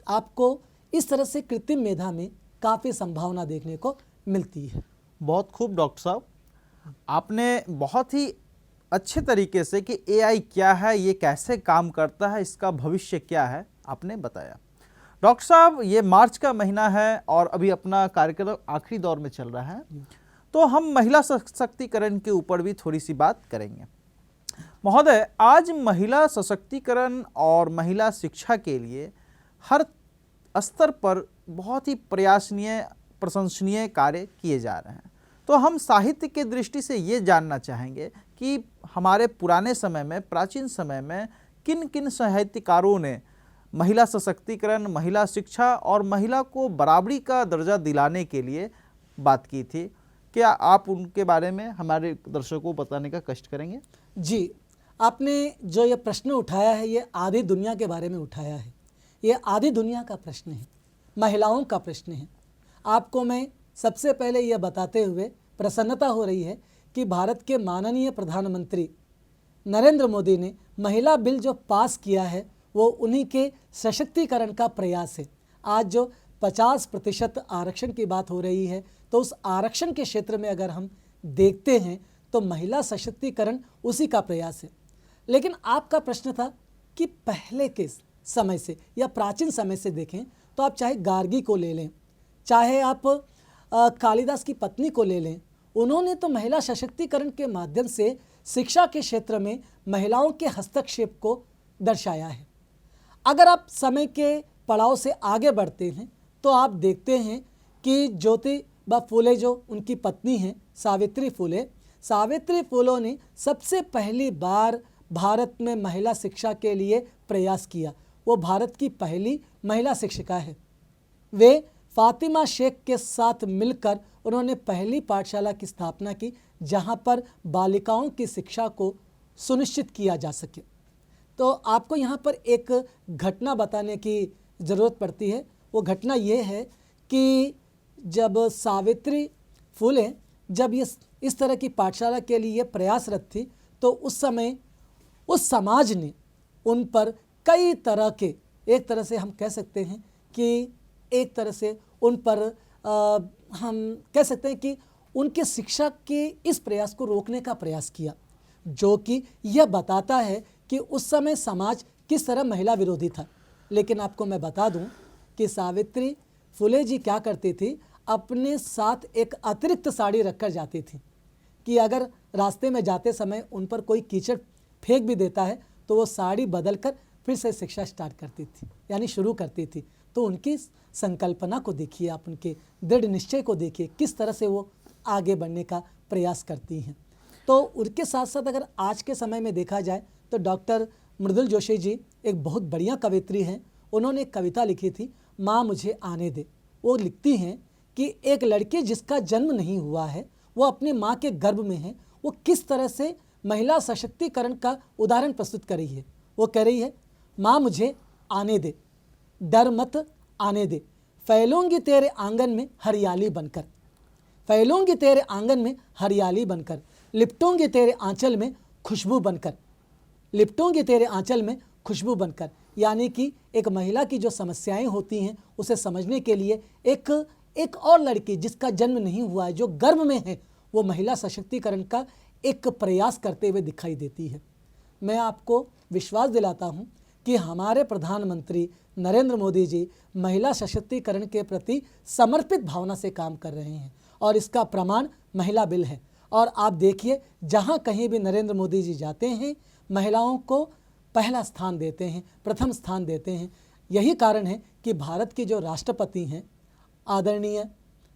आपको इस तरह से कृत्रिम मेधा में काफ़ी संभावना देखने को मिलती है। बहुत खूब डॉक्टर साहब, आपने बहुत ही अच्छे तरीके से कि एआई क्या है, ये कैसे काम करता है, इसका भविष्य क्या है, आपने बताया। डॉक्टर साहब, ये मार्च का महीना है और अभी अपना कार्यक्रम आखिरी दौर में चल रहा है, तो हम महिला सशक्तिकरण के ऊपर भी थोड़ी सी बात करेंगे। महोदय, आज महिला सशक्तिकरण और महिला शिक्षा के लिए हर स्तर पर बहुत ही प्रयासनीय प्रशंसनीय कार्य किए जा रहे हैं। तो हम साहित्य के दृष्टि से ये जानना चाहेंगे कि कि हमारे पुराने समय में, प्राचीन समय में किन किन साहित्यकारों ने महिला सशक्तिकरण, महिला शिक्षा और महिला को बराबरी का दर्जा दिलाने के लिए बात की थी। क्या आप उनके बारे में हमारे दर्शकों को बताने का कष्ट करेंगे? जी, आपने जो ये प्रश्न उठाया है ये आधी दुनिया के बारे में उठाया है। ये आधी दुनिया का प्रश्न है, महिलाओं का प्रश्न है। आपको मैं सबसे पहले यह बताते हुए प्रसन्नता हो रही है कि भारत के माननीय प्रधानमंत्री नरेंद्र मोदी ने महिला बिल जो पास किया है वो उन्हीं के सशक्तिकरण का प्रयास है। आज जो 50% आरक्षण की बात हो रही है तो उस आरक्षण के क्षेत्र में अगर हम देखते हैं तो महिला सशक्तिकरण उसी का प्रयास है। लेकिन आपका प्रश्न था कि पहले के समय से या प्राचीन समय से देखें तो आप चाहे गार्गी को ले लें, चाहे आप कालिदास की पत्नी को ले लें, उन्होंने तो महिला सशक्तिकरण के माध्यम से शिक्षा के क्षेत्र में महिलाओं के हस्तक्षेप को दर्शाया है। अगर आप समय के पड़ाव से आगे बढ़ते हैं तो आप देखते हैं कि ज्योतिबा फूले जो उनकी पत्नी हैं सावित्री फूले ने सबसे पहली बार भारत में महिला शिक्षा के लिए प्रयास किया। वो भारत की पहली महिला शिक्षिका है। वे फातिमा शेख के साथ मिलकर उन्होंने पहली पाठशाला की स्थापना की जहां पर बालिकाओं की शिक्षा को सुनिश्चित किया जा सके। तो आपको यहाँ पर एक घटना बताने की ज़रूरत पड़ती है। वो घटना ये है कि जब सावित्री फूले जब ये इस तरह की पाठशाला के लिए प्रयासरत थी तो उस समय उस समाज ने उन पर कई तरह के, एक तरह से हम कह सकते हैं कि एक तरह से उन पर हम कह सकते हैं कि उनके शिक्षा के इस प्रयास को रोकने का प्रयास किया, जो कि यह बताता है कि उस समय समाज किस तरह महिला विरोधी था। लेकिन आपको मैं बता दूं कि सावित्री फुले जी क्या करती थी, अपने साथ एक अतिरिक्त साड़ी रखकर जाती थी कि अगर रास्ते में जाते समय उन पर कोई कीचड़ फेंक भी देता है तो वो साड़ी बदलकर फिर से शिक्षा स्टार्ट करती थी, यानी शुरू करती थी। तो उनकी संकल्पना को देखिए, आप उनके दृढ़ निश्चय को देखिए, किस तरह से वो आगे बढ़ने का प्रयास करती हैं। तो उनके साथ साथ अगर आज के समय में देखा जाए तो डॉक्टर मृदुल जोशी जी एक बहुत बढ़िया कवयित्री हैं। उन्होंने एक कविता लिखी थी, माँ मुझे आने दे। वो लिखती हैं कि एक लड़की जिसका जन्म नहीं हुआ है, वो अपनी माँ के गर्भ में है, वो किस तरह से महिला सशक्तिकरण का उदाहरण प्रस्तुत कर रही है। वो कह रही है, माँ मुझे आने दे, डर मत आने दे, फैलूंगी तेरे आंगन में हरियाली बनकर, फैलूंगी तेरे आंगन में हरियाली बनकर, लिपटूंगी तेरे आंचल में खुशबू बनकर, लिपटूंगी तेरे आंचल में खुशबू बनकर। यानी कि एक महिला की जो समस्याएं होती हैं उसे समझने के लिए एक और लड़की जिसका जन्म नहीं हुआ है, जो गर्भ में है, वो महिला सशक्तिकरण का एक प्रयास करते हुए दिखाई देती है। मैं आपको विश्वास दिलाता हूँ कि हमारे प्रधानमंत्री नरेंद्र मोदी जी महिला सशक्तिकरण के प्रति समर्पित भावना से काम कर रहे हैं और इसका प्रमाण महिला बिल है। और आप देखिए, जहाँ कहीं भी नरेंद्र मोदी जी जाते हैं महिलाओं को पहला स्थान देते हैं, प्रथम स्थान देते हैं। यही कारण है कि भारत की जो राष्ट्रपति हैं आदरणीय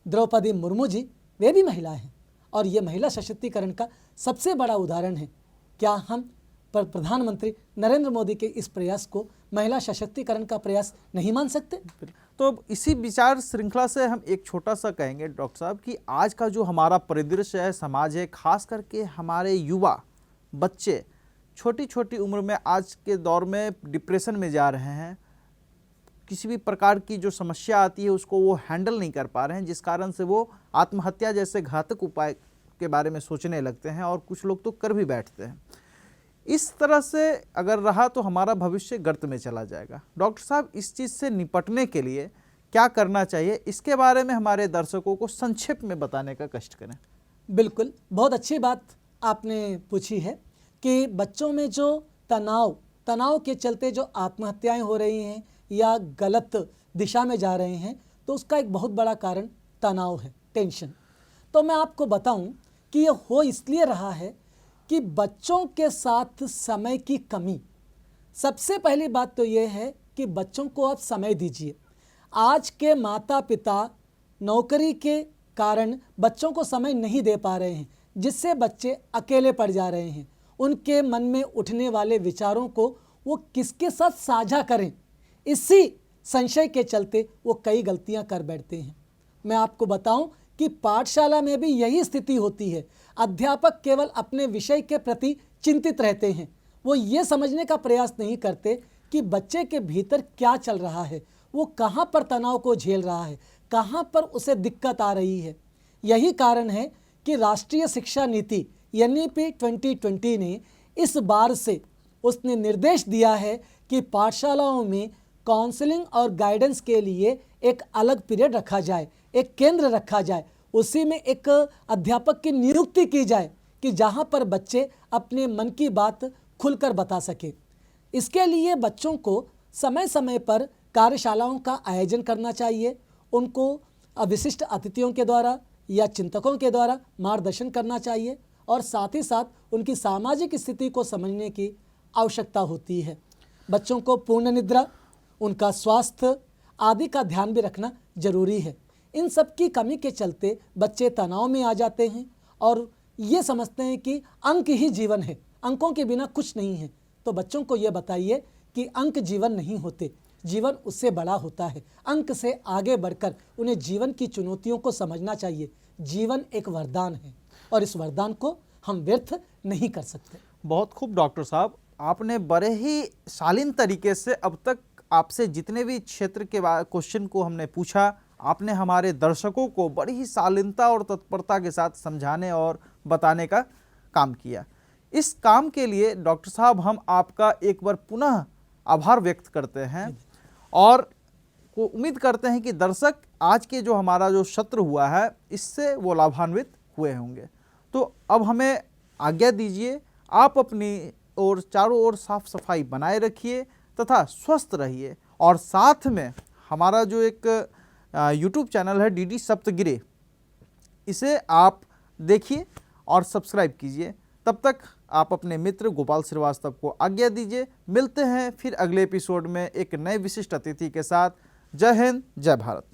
द्रौपदी मुर्मू जी, वे भी महिला हैं और ये महिला सशक्तिकरण का सबसे बड़ा उदाहरण है। क्या हम प्रधानमंत्री नरेंद्र मोदी के इस प्रयास को महिला सशक्तिकरण का प्रयास नहीं मान सकते? तो इसी विचार श्रृंखला से हम एक छोटा सा कहेंगे डॉक्टर साहब कि आज का जो हमारा परिदृश्य है, समाज है, खास करके हमारे युवा बच्चे छोटी छोटी उम्र में आज के दौर में डिप्रेशन में जा रहे हैं। किसी भी प्रकार की जो समस्या आती है उसको वो हैंडल नहीं कर पा रहे हैं, जिस कारण से वो आत्महत्या जैसे घातक उपाय के बारे में सोचने लगते हैं और कुछ लोग तो कर भी बैठते हैं। इस तरह से अगर रहा तो हमारा भविष्य गर्त में चला जाएगा। डॉक्टर साहब, इस चीज़ से निपटने के लिए क्या करना चाहिए, इसके बारे में हमारे दर्शकों को संक्षेप में बताने का कष्ट करें। बिल्कुल, बहुत अच्छी बात आपने पूछी है कि बच्चों में जो तनाव के चलते जो आत्महत्याएं हो रही हैं या गलत दिशा में जा रहे हैं, तो उसका एक बहुत बड़ा कारण तनाव है, टेंशन। तो मैं आपको बताऊं कि ये हो इसलिए रहा है कि बच्चों के साथ समय की कमी। सबसे पहली बात तो ये है कि बच्चों को आप समय दीजिए। आज के माता पिता नौकरी के कारण बच्चों को समय नहीं दे पा रहे हैं, जिससे बच्चे अकेले पड़ जा रहे हैं। उनके मन में उठने वाले विचारों को वो किसके साथ साझा करें, इसी संशय के चलते वो कई गलतियां कर बैठते हैं। मैं आपको बताऊं कि पाठशाला में भी यही स्थिति होती है। अध्यापक केवल अपने विषय के प्रति चिंतित रहते हैं, वो ये समझने का प्रयास नहीं करते कि बच्चे के भीतर क्या चल रहा है, वो कहाँ पर तनाव को झेल रहा है, कहाँ पर उसे दिक्कत आ रही है। यही कारण है कि राष्ट्रीय शिक्षा नीति NEP 2020 ने इस बार से उसने निर्देश दिया है कि पाठशालाओं में काउंसलिंग और गाइडेंस के लिए एक अलग पीरियड रखा जाए, एक केंद्र रखा जाए, उसी में एक अध्यापक की नियुक्ति की जाए कि जहां पर बच्चे अपने मन की बात खुलकर बता सके। इसके लिए बच्चों को समय समय पर कार्यशालाओं का आयोजन करना चाहिए, उनको विशिष्ट अतिथियों के द्वारा या चिंतकों के द्वारा मार्गदर्शन करना चाहिए और साथ ही साथ उनकी सामाजिक स्थिति को समझने की आवश्यकता होती है। बच्चों को पूर्ण निद्रा, उनका स्वास्थ्य आदि का ध्यान भी रखना जरूरी है। इन सब की कमी के चलते बच्चे तनाव में आ जाते हैं और ये समझते हैं कि अंक ही जीवन है, अंकों के बिना कुछ नहीं है। तो बच्चों को ये बताइए कि अंक जीवन नहीं होते, जीवन उससे बड़ा होता है। अंक से आगे बढ़कर उन्हें जीवन की चुनौतियों को समझना चाहिए। जीवन एक वरदान है और इस वरदान को हम व्यर्थ नहीं कर सकते। बहुत खूब डॉक्टर साहब, आपने बड़े ही शालीन तरीके से अब तक आपसे जितने भी क्षेत्र के क्वेश्चन को हमने पूछा, आपने हमारे दर्शकों को बड़ी ही शालीनता और तत्परता के साथ समझाने और बताने का काम किया। इस काम के लिए डॉक्टर साहब हम आपका एक बार पुनः आभार व्यक्त करते हैं और उम्मीद करते हैं कि दर्शक आज के जो हमारा जो सत्र हुआ है इससे वो लाभान्वित हुए होंगे। तो अब हमें आज्ञा दीजिए, आप अपनी और चारों ओर साफ सफाई बनाए रखिए तथा स्वस्थ रहिए और साथ में हमारा जो एक YouTube चैनल है DD सप्तगिरी, इसे आप देखिए और सब्सक्राइब कीजिए। तब तक आप अपने मित्र गोपाल श्रीवास्तव को आज्ञा दीजिए। मिलते हैं फिर अगले एपिसोड में एक नए विशिष्ट अतिथि के साथ। जय हिंद, जय भारत।